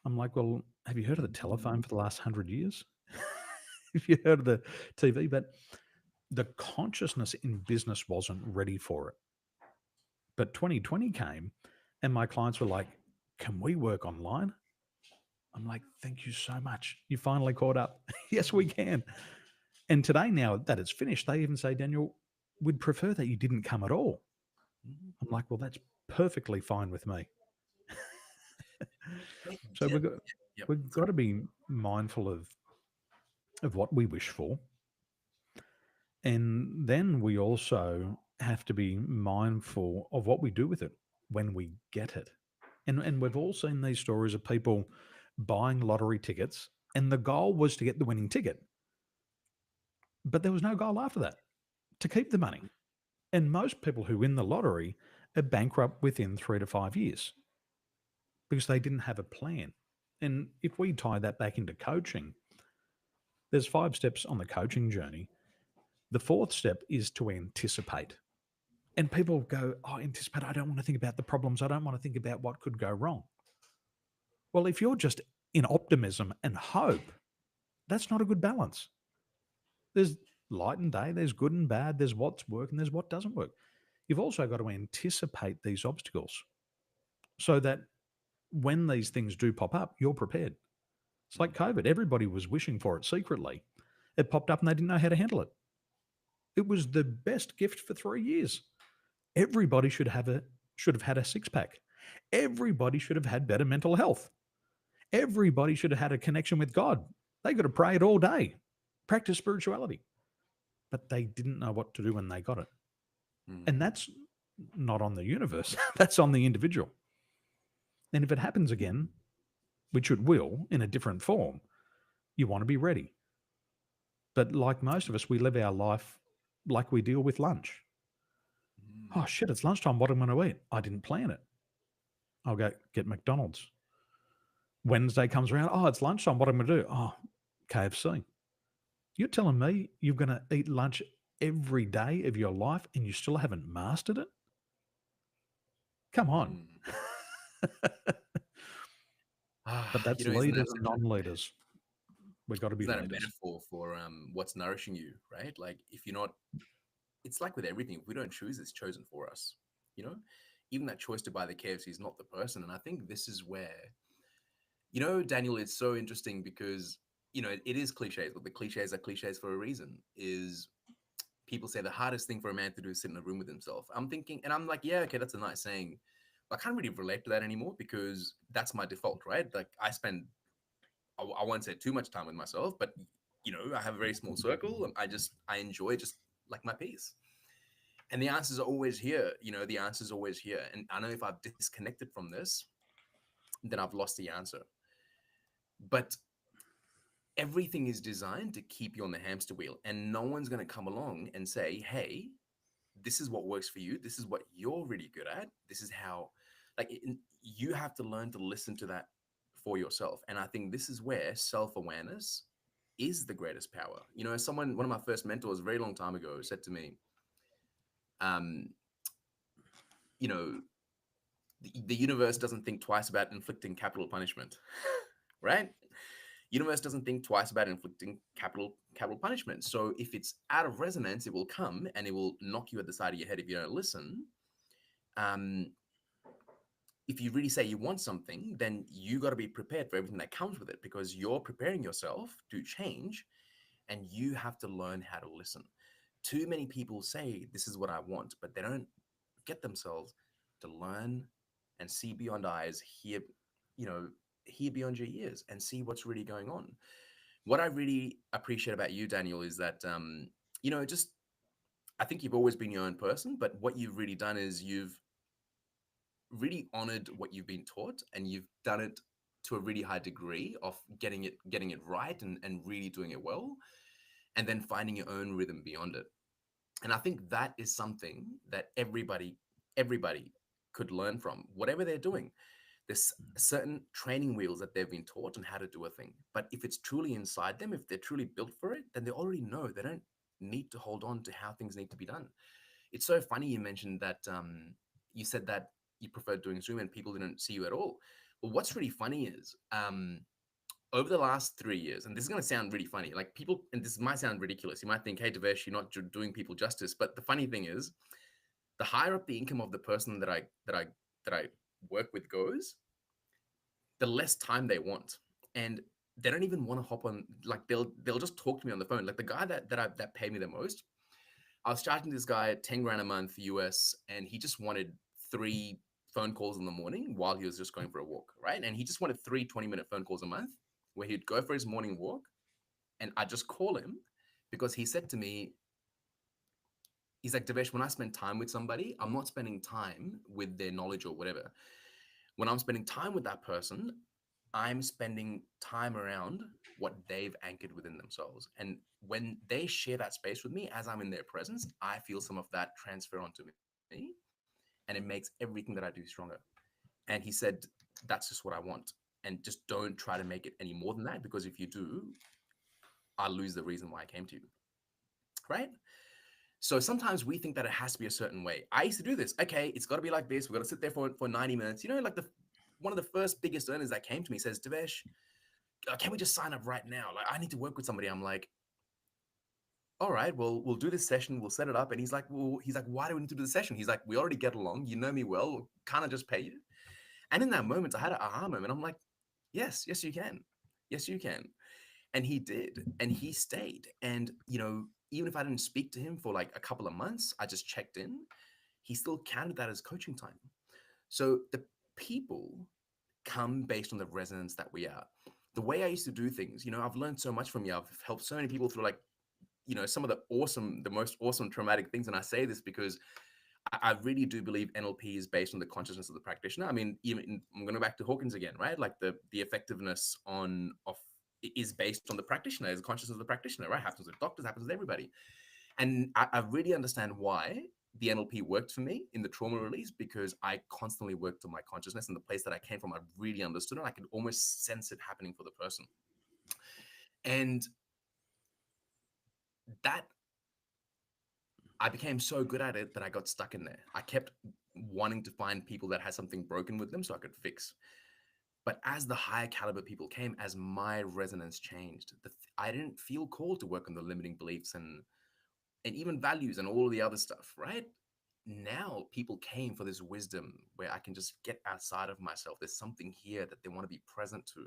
I'm like, well, have you heard of the telephone for the last 100 years? Have you heard of the TV? But the consciousness in business wasn't ready for it. But 2020 came and my clients were like, can we work online? I'm like, thank you so much. You finally caught up. Yes, we can. And today, now that it's finished, they even say, Daniel, we'd prefer that you didn't come at all. Mhm. I'm like, well, that's perfectly fine with me. So Yeah. Yep. we've got Sorry. to be mindful of what we wish for. And then we also have to be mindful of what we do with it when we get it. And we've all seen these stories of people buying lottery tickets, and the goal was to get the winning ticket. But there was no goal after that to keep the money. And most people who win the lottery are bankrupt within 3 to 5 years because they didn't have a plan. And if we tie that back into coaching, there's 5 steps on the coaching journey. The fourth step is to anticipate. And people go, oh, anticipate. I don't want to think about the problems. I don't want to think about what could go wrong. Well, if you're just in optimism and hope, that's not a good balance. There's light and day, there's good and bad, there's what's work and there's what doesn't work. You've also got to anticipate these obstacles so that when these things do pop up, you're prepared. It's like COVID. Everybody was wishing for it secretly. It popped up and they didn't know how to handle it. It was the best gift for 3 years. Everybody should have had a six pack. Everybody should have had better mental health. Everybody should have had a connection with God. They could have prayed all day, practice spirituality, but they didn't know what to do when they got it. And Mm. that's not on the universe, that's on the individual. And if it happens again, which it will in a different form, you want to be ready. But like most of us, we live our life like we deal with lunch. Oh Mm. shit, it's lunchtime. What am I going to eat? I didn't plan it. I'll go get McDonald's. Wednesday comes around. Oh, it's lunchtime. What am I going to do? Oh, KFC. You're telling me you're going to eat lunch every day of your life and you still haven't mastered it? Come on. Mm. But You that's know, isn't leaders that and such a non-leaders. We've got to be isn't that a leaders. metaphor for what's nourishing you, right? Like if you're not, it's like with everything. If we don't choose, it's chosen for us. You know, even that choice to buy the KFC is not the person. And I think this is where, Daniel, it's so interesting because it is cliches, but the cliches are cliches for a reason. Is people say the hardest thing for a man to do is sit in a room with himself. I'm thinking, and I'm like, yeah, okay, that's a nice saying. But I can't really relate to that anymore because that's my default, right? Like I spend, I won't say too much time with myself, but I have a very small circle. I enjoy just like my peace. And the answers are always here. The answer's always here. And I know if I've disconnected from this, then I've lost the answer. But everything is designed to keep you on the hamster wheel, and no one's going to come along and say, hey, this is what works for you, this is what you're really good at, this is how, like you have to learn to listen to that for yourself. And I think this is where self-awareness is the greatest power. You know, one of my first mentors a very long time ago said to me, um, you know, the universe doesn't think twice about inflicting capital punishment, right? Universe doesn't think twice about inflicting capital punishment. So if it's out of resonance, it will come and it will knock you at the side of your head if you don't listen. Um, if you really say you want something, then you got to be prepared for everything that comes with it, because you're preparing yourself to change, and you have to learn how to listen. Too many people say this is what I want, but they don't get themselves to learn and see beyond eyes, you know, hear beyond your ears and see what's really going on. What I really appreciate about you, Daniel, is that just I think you've always been your own person, but what you've really done is you've really honored what you've been taught, and you've done it to a really high degree of getting it right, and really doing it well, and then finding your own rhythm beyond it. And I think that is something that everybody could learn from, whatever they're doing. There's certain training wheels that they've been taught on how to do a thing. But if it's truly inside them, if they're truly built for it, then they already know. They don't need to hold on to how things need to be done. It's so funny you mentioned that you said that you preferred doing Zoom and people didn't see you at all. Well, what's really funny is over the last 3 years, and this is going to sound really funny, like people, and this might sound ridiculous. You might think, hey, Devesh, you're not doing people justice. But the funny thing is, the higher up the income of the person that I work with goes, the less time they want. And they don't even want to hop on, like they'll just talk to me on the phone. Like the guy that paid me the most, I was charging this guy 10 grand a month US, and he just wanted 3 phone calls in the morning while he was just going for a walk, right? And he just wanted 3 20-minute phone calls a month where he'd go for his morning walk, and I just call him, because he said to me, he's like, Devesh, when I spend time with somebody, I'm not spending time with their knowledge or whatever. When I'm spending time with that person, I'm spending time around what they've anchored within themselves. And when they share that space with me, as I'm in their presence, I feel some of that transfer onto me, and it makes everything that I do stronger. And he said, that's just what I want. And just don't try to make it any more than that, because if you do, I lose the reason why I came to you. Right? So sometimes we think that it has to be a certain way. I used to do this. Okay, it's got to be like this. We've got to sit there for 90 minutes. You know, like one of the first biggest earners that came to me says, Devesh, can we just sign up right now? Like, I need to work with somebody. I'm like, all right, well, we'll do this session. We'll set it up. And he's like, why do we need to do the session? He's like, we already get along. You know me well. Can't I just pay you? And in that moment, I had an aha moment. I'm like, yes, you can. Yes, you can. And he did. And he stayed. And, even if I didn't speak to him for like a couple of months, I just checked in. He still counted that as coaching time. So the people come based on the resonance that we are. The way I used to do things, I've learned so much from you. I've helped so many people through like, some of the most awesome traumatic things. And I say this because I really do believe NLP is based on the consciousness of the practitioner. I mean, even I'm going back to Hawkins again, right? Like the effectiveness of is based on the practitioner, is the consciousness of the practitioner, right? Happens with doctors, happens with everybody. And I really understand why the NLP worked for me in the trauma release, because I constantly worked on my consciousness, and the place that I came from, I really understood it. I could almost sense it happening for the person. And that I became so good at it that I got stuck in there. I kept wanting to find people that had something broken with them so I could fix. But as the higher caliber people came, as my resonance changed, I didn't feel called to work on the limiting beliefs and even values and all the other stuff, right? Now people came for this wisdom where I can just get outside of myself. There's something here that they want to be present to.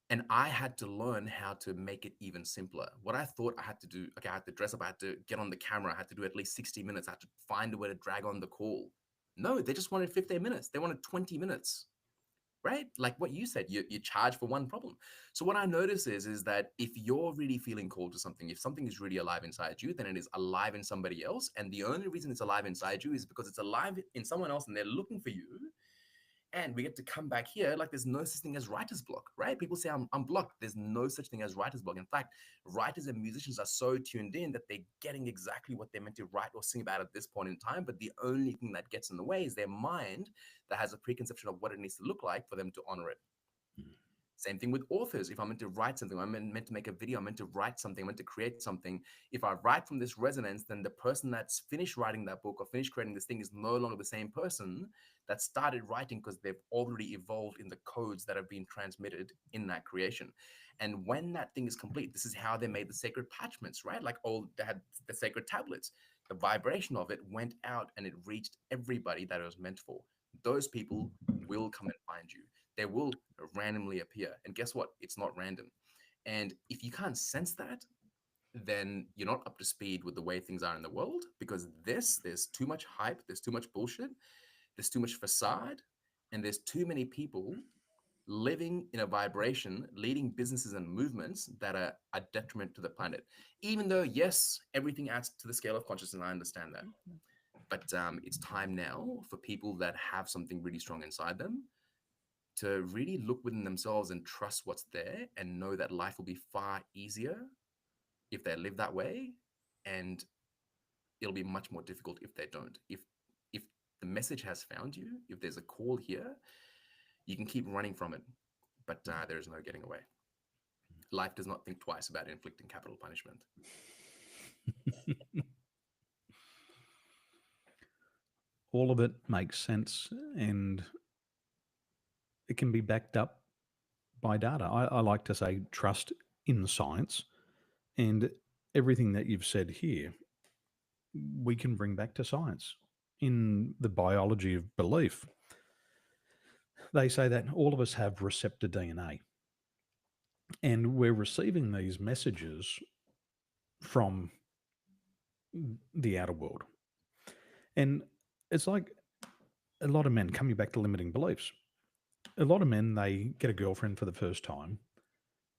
And I had to learn how to make it even simpler. What I thought I had to do, okay, I had to dress up, I had to get on the camera, I had to do at least 60 minutes, I had to find a way to drag on the call. No, they just wanted 15 minutes. They wanted 20 minutes, right? Like what you said, you charge for one problem. So what I notice is that if you're really feeling called to something, if something is really alive inside you, then it is alive in somebody else. And the only reason it's alive inside you is because it's alive in someone else and they're looking for you. And we get to come back here like there's no such thing as writer's block, right? People say I'm blocked. There's no such thing as writer's block. In fact, writers and musicians are so tuned in that they're getting exactly what they're meant to write or sing about at this point in time. But the only thing that gets in the way is their mind that has a preconception of what it needs to look like for them to honor it. Same thing with authors. If I'm meant to write something, I'm meant to make a video, I'm meant to write something, I'm meant to create something. If I write from this resonance, then the person that's finished writing that book or finished creating this thing is no longer the same person that started writing, because they've already evolved in the codes that have been transmitted in that creation. And when that thing is complete, this is how they made the sacred parchments, right? Like they had the sacred tablets. The vibration of it went out and it reached everybody that it was meant for. Those people will come and find you. They will randomly appear. And guess what? It's not random. And if you can't sense that, then you're not up to speed with the way things are in the world, because there's too much hype, there's too much bullshit, there's too much facade, and there's too many people living in a vibration, leading businesses and movements that are a detriment to the planet. Even though, yes, everything adds to the scale of consciousness, and I understand that. But it's time now for people that have something really strong inside them to really look within themselves and trust what's there, and know that life will be far easier if they live that way, and it'll be much more difficult if they don't. If the message has found you, if there's a call here, you can keep running from it, but there is no getting away. Life does not think twice about inflicting capital punishment. All of it makes sense, and it can be backed up by data. I like to say trust in science, and everything that you've said here, we can bring back to science. In the biology of belief, they say that all of us have receptor DNA, and we're receiving these messages from the outer world. And it's like a lot of men, coming back to limiting beliefs, a lot of men, they get a girlfriend for the first time,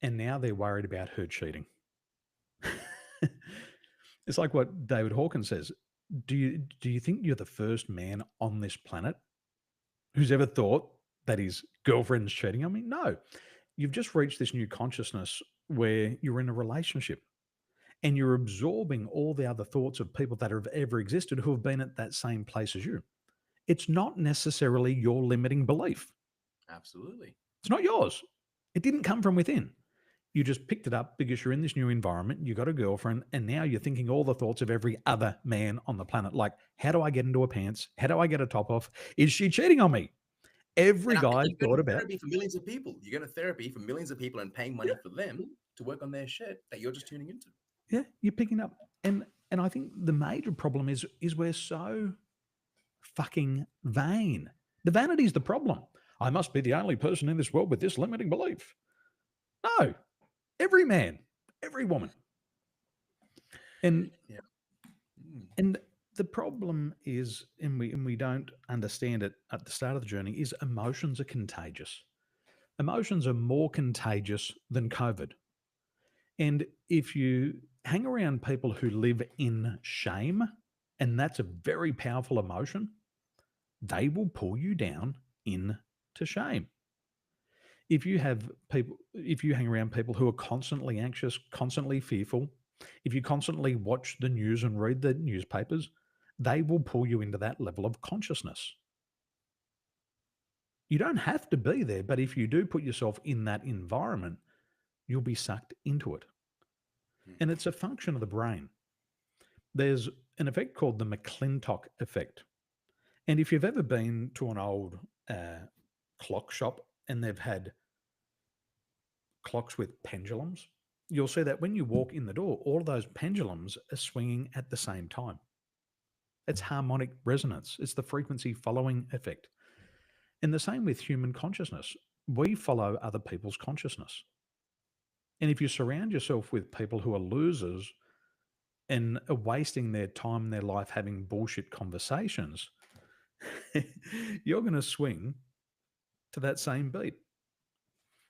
and now they're worried about her cheating. It's like what David Hawkins says. Do you think you're the first man on this planet who's ever thought that his girlfriend's cheating on me? No. You've just reached this new consciousness where you're in a relationship, and you're absorbing all the other thoughts of people that have ever existed who have been at that same place as you. It's not necessarily your limiting belief. Absolutely. It's not yours. It didn't come from within. You just picked it up because you're in this new environment, you got a girlfriend, and now you're thinking all the thoughts of every other man on the planet. Like, how do I get into her pants? How do I get a top off? Is she cheating on me? Every guy You're thought going to about. therapy for millions of people. You're going to therapy for millions of people and paying money for them to work on their shit that you're just tuning into. Yeah, you're picking up. And I think the major problem is we're so fucking vain. The vanity is the problem. I must be the only person in this world with this limiting belief. No, every man, every woman. And Yeah. and the problem is, and we don't understand it at the start of the journey, is emotions are contagious. Emotions are more contagious than COVID. And if you hang around people who live in shame, and that's a very powerful emotion, they will pull you down into shame. If you hang around people who are constantly anxious, constantly fearful, if you constantly watch the news and read the newspapers, they will pull you into that level of consciousness. You don't have to be there, but if you do put yourself in that environment, you'll be sucked into it. And it's a function of the brain. There's an effect called the McClintock effect. And if you've ever been to an old clock shop and they've had clocks with pendulums, you'll see that when you walk in the door, all of those pendulums are swinging at the same time. It's harmonic resonance. It's the frequency following effect. And the same with human consciousness. We follow other people's consciousness. And if you surround yourself with people who are losers and are wasting their time and their life having bullshit conversations, you're going to swing to that same beat.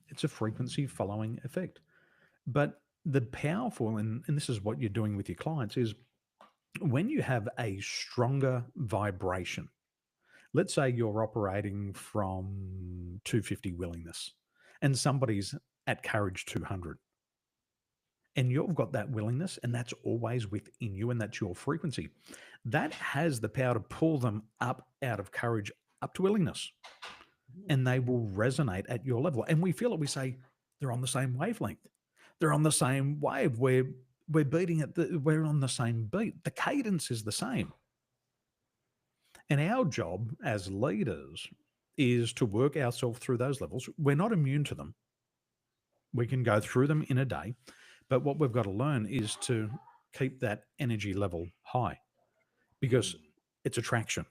It's a frequency following effect. But the powerful, and this is what you're doing with your clients, is when you have a stronger vibration. Let's say you're operating from 250 willingness and somebody's at courage 200. And you've got that willingness, and that's always within you, and that's your frequency. That has the power to pull them up out of courage up to willingness. and they will resonate at your level. And we feel it. We say they're on the same wavelength. They're on the same wave. We're beating it. We're on the same beat. The cadence is the same. And our job as leaders is to work ourselves through those levels. We're not immune to them. We can go through them in a day. But what we've got to learn is to keep that energy level high because it's attraction.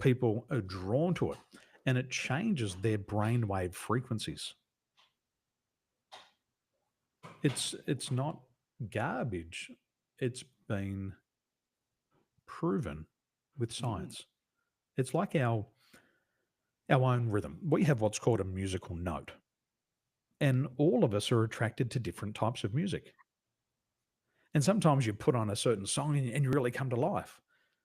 People are drawn to it and it changes their brainwave frequencies. It's not garbage. It's been proven with science. It's like our own rhythm. We have what's called a musical note. And all of us are attracted to different types of music. And sometimes you put on a certain song and you really come to life.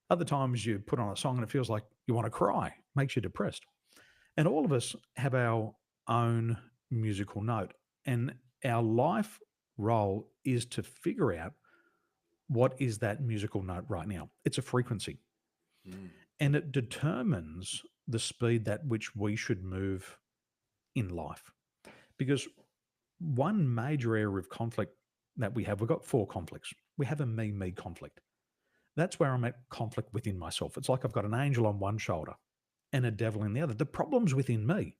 Other times you put on a song and it feels like you want to cry, makes you depressed. And all of us have our own musical note. And our life role is to figure out what is that musical note right now. It's a frequency. And it determines the speed at which we should move in life. Because one major area of conflict that we've got 4 conflicts. We have a me conflict. That's where I'm at conflict within myself. It's like I've got an angel on one shoulder and a devil in the other. The problem's within me.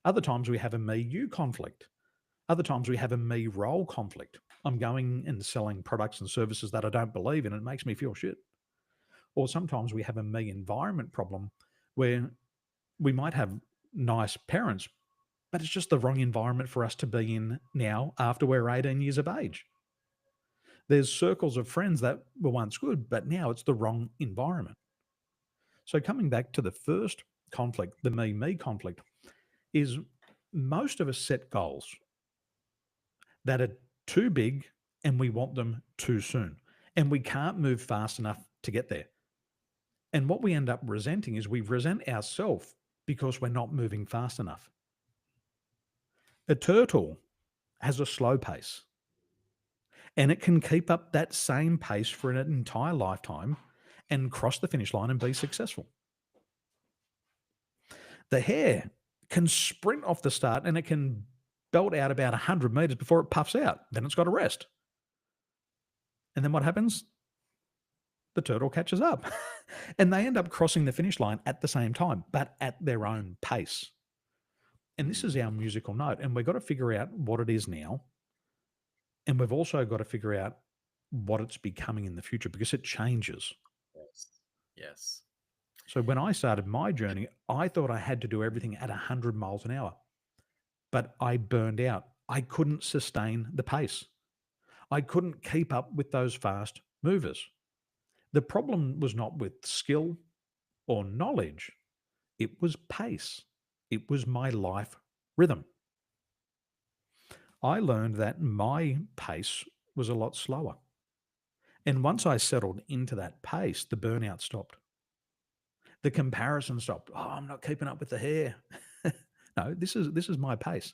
Other times we have a me-you conflict. Other times we have a me-role conflict. I'm going and selling products and services that I don't believe in and it makes me feel shit. Or sometimes we have a me-environment problem where we might have nice parents, but it's just the wrong environment for us to be in now after we're 18 years of age. There's circles of friends that were once good, but now it's the wrong environment. So coming back to the first conflict, the me conflict, is most of us set goals that are too big and we want them too soon. And we can't move fast enough to get there. And what we end up resenting is we resent ourselves because we're not moving fast enough. A turtle has a slow pace and it can keep up that same pace for an entire lifetime and cross the finish line and be successful. The hare can sprint off the start and it can belt out about 100 meters before it puffs out. Then it's got to rest. And then what happens? The turtle catches up and they end up crossing the finish line at the same time, but at their own pace. And this is our musical note. And we've got to figure out what it is now. And we've also got to figure out what it's becoming in the future because it changes. Yes. So when I started my journey, I thought I had to do everything at 100 miles an hour, but I burned out. I couldn't sustain the pace. I couldn't keep up with those fast movers. The problem was not with skill or knowledge. It was pace. It was my life rhythm. I learned that my pace was a lot slower. And once I settled into that pace, the burnout stopped. The comparison stopped. Oh, I'm not keeping up with the hare. No, this is my pace.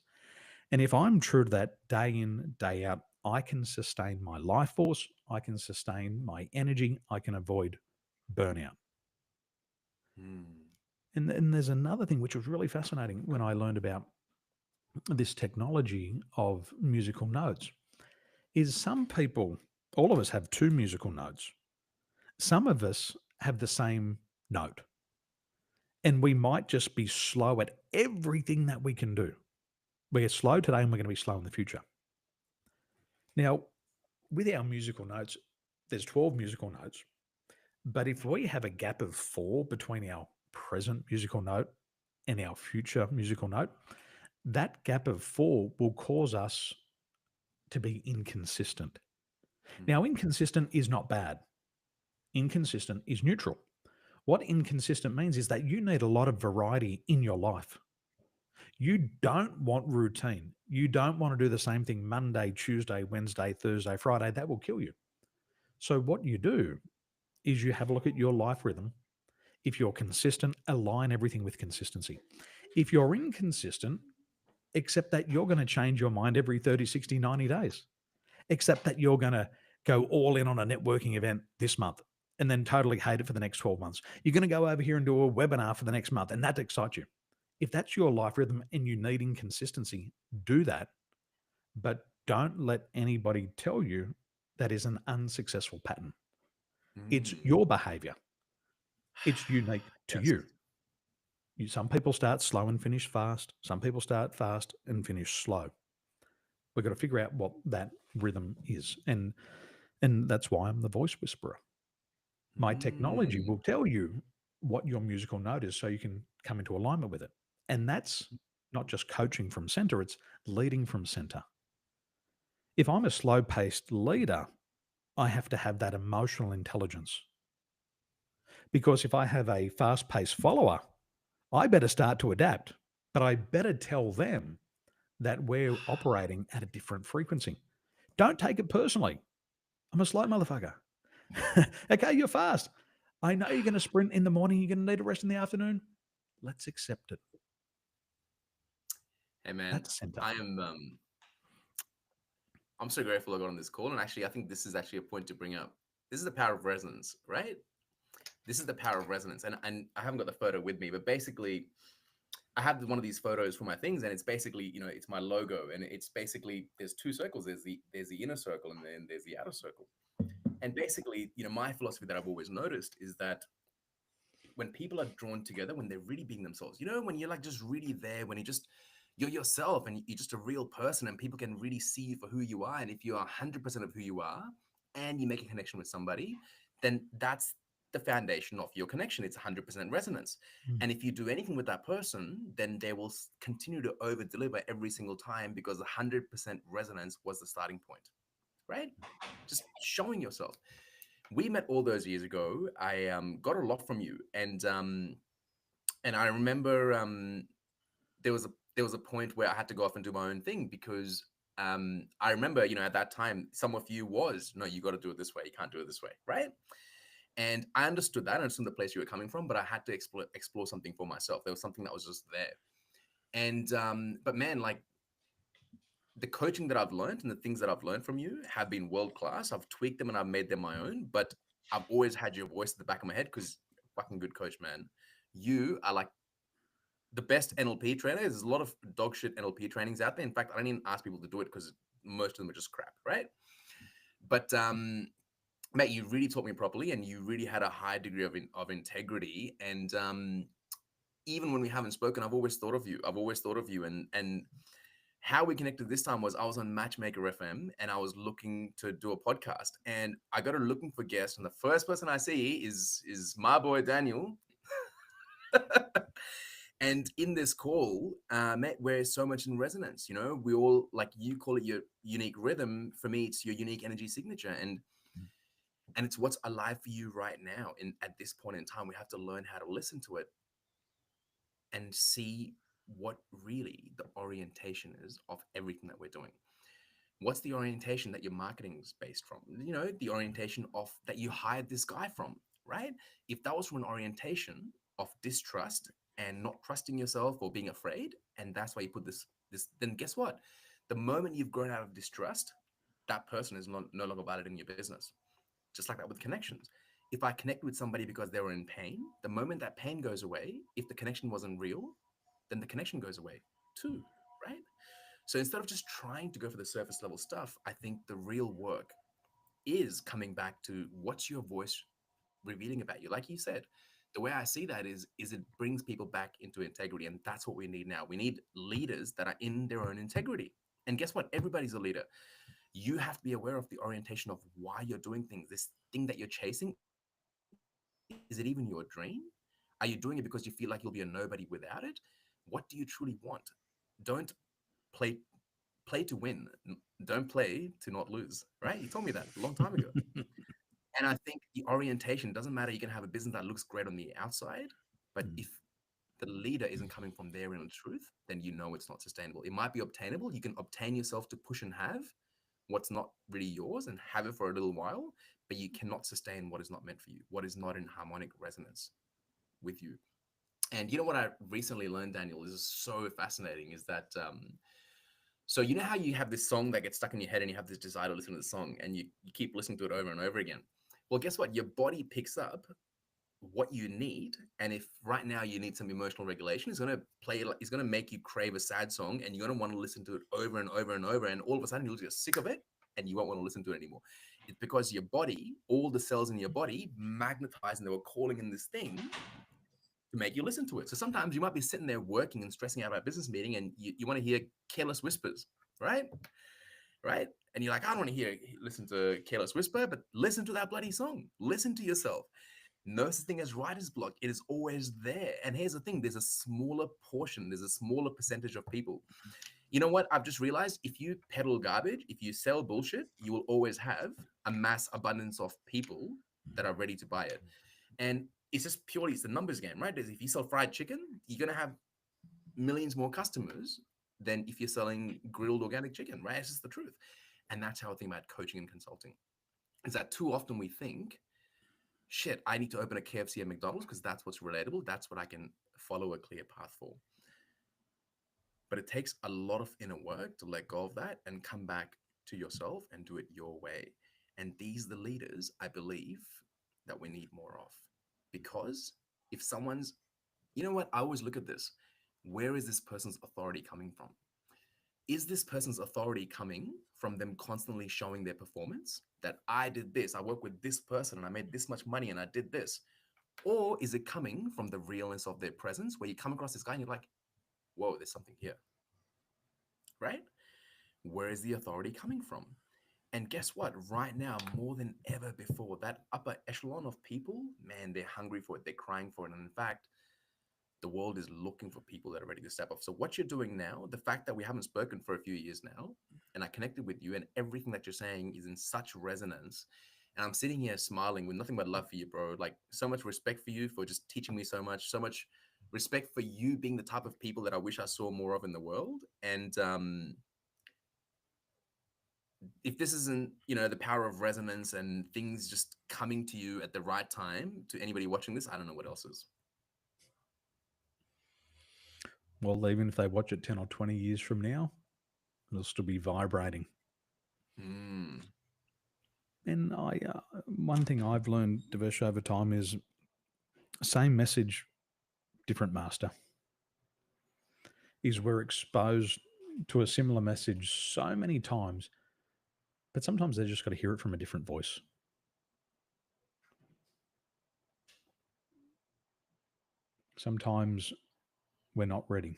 And if I'm true to that day in, day out, I can sustain my life force. I can sustain my energy. I can avoid burnout. And there's another thing which was really fascinating when I learned about this technology of musical notes is some people, all of us have 2 musical notes. Some of us have the same note. And we might just be slow at everything that we can do. We're slow today and we're going to be slow in the future. Now, with our musical notes, there's 12 musical notes. But if we have a gap of 4 between our present musical note and our future musical note, that gap of 4 will cause us to be inconsistent. Now, inconsistent is not bad. Inconsistent is neutral. What inconsistent means is that you need a lot of variety in your life. You don't want routine. You don't want to do the same thing Monday, Tuesday, Wednesday, Thursday, Friday. That will kill you. So what you do is you have a look at your life rhythm. If you're consistent, align everything with consistency. If you're inconsistent, accept that you're going to change your mind every 30, 60, 90 days. Except that you're going to go all in on a networking event this month and then totally hate it for the next 12 months. You're going to go over here and do a webinar for the next month and that excites you. If that's your life rhythm and you need inconsistency, do that. But don't let anybody tell you that is an unsuccessful pattern. It's Mm. your behavior, it's unique to Yes. you. Some people start slow and finish fast, some people start fast and finish slow. We've got to figure out what that rhythm is. And that's why I'm the voice whisperer. My technology Mm. will tell you what your musical note is so you can come into alignment with it. And that's not just coaching from center, it's leading from center. If I'm a slow paced leader, I have to have that emotional intelligence. Because if I have a fast paced follower, I better start to adapt, but I better tell them that we're operating at a different frequency. Don't take it personally. I'm a slow motherfucker. Okay, you're fast. I know you're going to sprint in the morning. You're going to need a rest in the afternoon. Let's accept it. Hey man, That's center. I am I'm so grateful I got on this call. And actually, I think this is actually a point to bring up. This is the power of resonance, right? This is the power of resonance. And I haven't got the photo with me, but basically, I have one of these photos for my things, and it's basically, it's my logo, and it's basically there's two circles. There's the inner circle, and then there's the outer circle. And basically, my philosophy that I've always noticed is that when people are drawn together, when they're really being themselves, when you're like just really there, when you're yourself and you're just a real person and people can really see you for who you are. And if you are 100% of who you are and you make a connection with somebody, then that's the foundation of your connection. It's 100% resonance. Mm. And if you do anything with that person, then they will continue to over deliver every single time because 100% resonance was the starting point, right? Just showing yourself. We met all those years ago. I got a lot from you, and I remember there was a point where I had to go off and do my own thing because I remember at that time some of you was no, you got to do it this way, you can't do it this way, right? And I understood that, I understood the place you were coming from, but I had to explore something for myself. There was something that was just there, and but man, like the coaching that I've learned and the things that I've learned from you have been world class. I've tweaked them and I've made them my own, but I've always had your voice at the back of my head because fucking good coach, man. You are like the best NLP trainer. There's a lot of dog shit NLP trainings out there. In fact, I don't even ask people to do it because most of them are just crap, right? But mate, you really taught me properly, and you really had a high degree of integrity. And even when we haven't spoken, I've always thought of you. I've always thought of you, and how we connected this time was I was on Matchmaker FM and I was looking to do a podcast, and I got to looking for guests, and the first person I see is my boy Daniel. And in this call, mate, we're so much in resonance. We all, like, you call it your unique rhythm. For me, it's your unique energy signature, and it's what's alive for you right now. And at this point in time, we have to learn how to listen to it and see what really the orientation is of everything that we're doing. What's the orientation that your marketing is based from? The orientation of that you hired this guy from, right? If that was from an orientation of distrust and not trusting yourself or being afraid, and that's why you put this, then guess what? The moment you've grown out of distrust, that person is no longer valid in your business. Just like that with connections. If I connect with somebody because they were in pain, the moment that pain goes away, if the connection wasn't real, then the connection goes away too, right? So instead of just trying to go for the surface level stuff, I think the real work is coming back to what's your voice revealing about you. Like you said, the way I see that is it brings people back into integrity, and that's what we need now. We need leaders that are in their own integrity. And guess what? Everybody's a leader. You have to be aware of the orientation of why you're doing things. This thing that you're chasing, is it even your dream? Are you doing it because you feel like you'll be a nobody without it? What do you truly want? Don't play play to win. Don't play to not lose, right? You told me that a long time ago. And I think the orientation doesn't matter. You can have a business that looks great on the outside, but if the leader isn't coming from their inner truth, then it's not sustainable. It might be obtainable. You can obtain yourself to push and have what's not really yours and have it for a little while, but you cannot sustain what is not meant for you, what is not in harmonic resonance with you. And you know what I recently learned, Daniel, is so fascinating, is that so you know how you have this song that gets stuck in your head and you have this desire to listen to the song and you keep listening to it over and over again. Well, guess what? Your body picks up what you need. And if right now you need some emotional regulation, it's going to make you crave a sad song, and you're going to want to listen to it over and over and over. And all of a sudden you'll get sick of it and you won't want to listen to it anymore. It's because your body, all the cells in your body magnetize, and they were calling in this thing to make you listen to it. So sometimes you might be sitting there working and stressing out about a business meeting, and you want to hear careless whispers, right? Right? And you're like, I don't want to listen to careless whisper, but listen to that bloody song. Listen to yourself. No such thing as writer's block. It is always there. And here's the thing, there's a smaller portion, there's a smaller percentage of people. You know what? I've just realized, if you peddle garbage, if you sell bullshit, you will always have a mass abundance of people that are ready to buy it. And it's just purely, it's the numbers game, right? If you sell fried chicken, you're going to have millions more customers than if you're selling grilled organic chicken, right? It's just the truth. And that's how I think about coaching and consulting, is that too often we think, shit, I need to open a KFC at McDonald's because that's what's relatable. That's what I can follow a clear path for. But it takes a lot of inner work to let go of that and come back to yourself and do it your way. And these are the leaders, I believe, that we need more of. Because if someone's, you know what, I always look at this. Where is this person's authority coming from? Is this person's authority coming from them constantly showing their performance? That I did this, I worked with this person and I made this much money and I did this. Or is it coming from the realness of their presence, where you come across this guy and you're like, whoa, there's something here, right? Where is the authority coming from? And guess what? Right now, more than ever before, that upper echelon of people, man, they're hungry for it. They're crying for it. And in fact, the world is looking for people that are ready to step up. So what you're doing now, the fact that we haven't spoken for a few years now, and I connected with you, and everything that you're saying is in such resonance. And I'm sitting here smiling with nothing but love for you, bro. Like, so much respect for you for just teaching me so much, so much respect for you being the type of people that I wish I saw more of in the world. And if this isn't, the power of resonance and things just coming to you at the right time, to anybody watching this, I don't know what else is. Well, even if they watch it 10 or 20 years from now, it'll still be vibrating. Mm. And one thing I've learned, Devesh, over time is same message, different master. Is we're exposed to a similar message so many times, but sometimes they just got to hear it from a different voice. Sometimes we're not ready.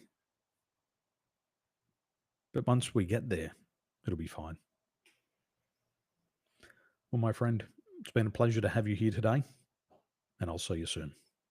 But once we get there, it'll be fine. Well, my friend, it's been a pleasure to have you here today, and I'll see you soon.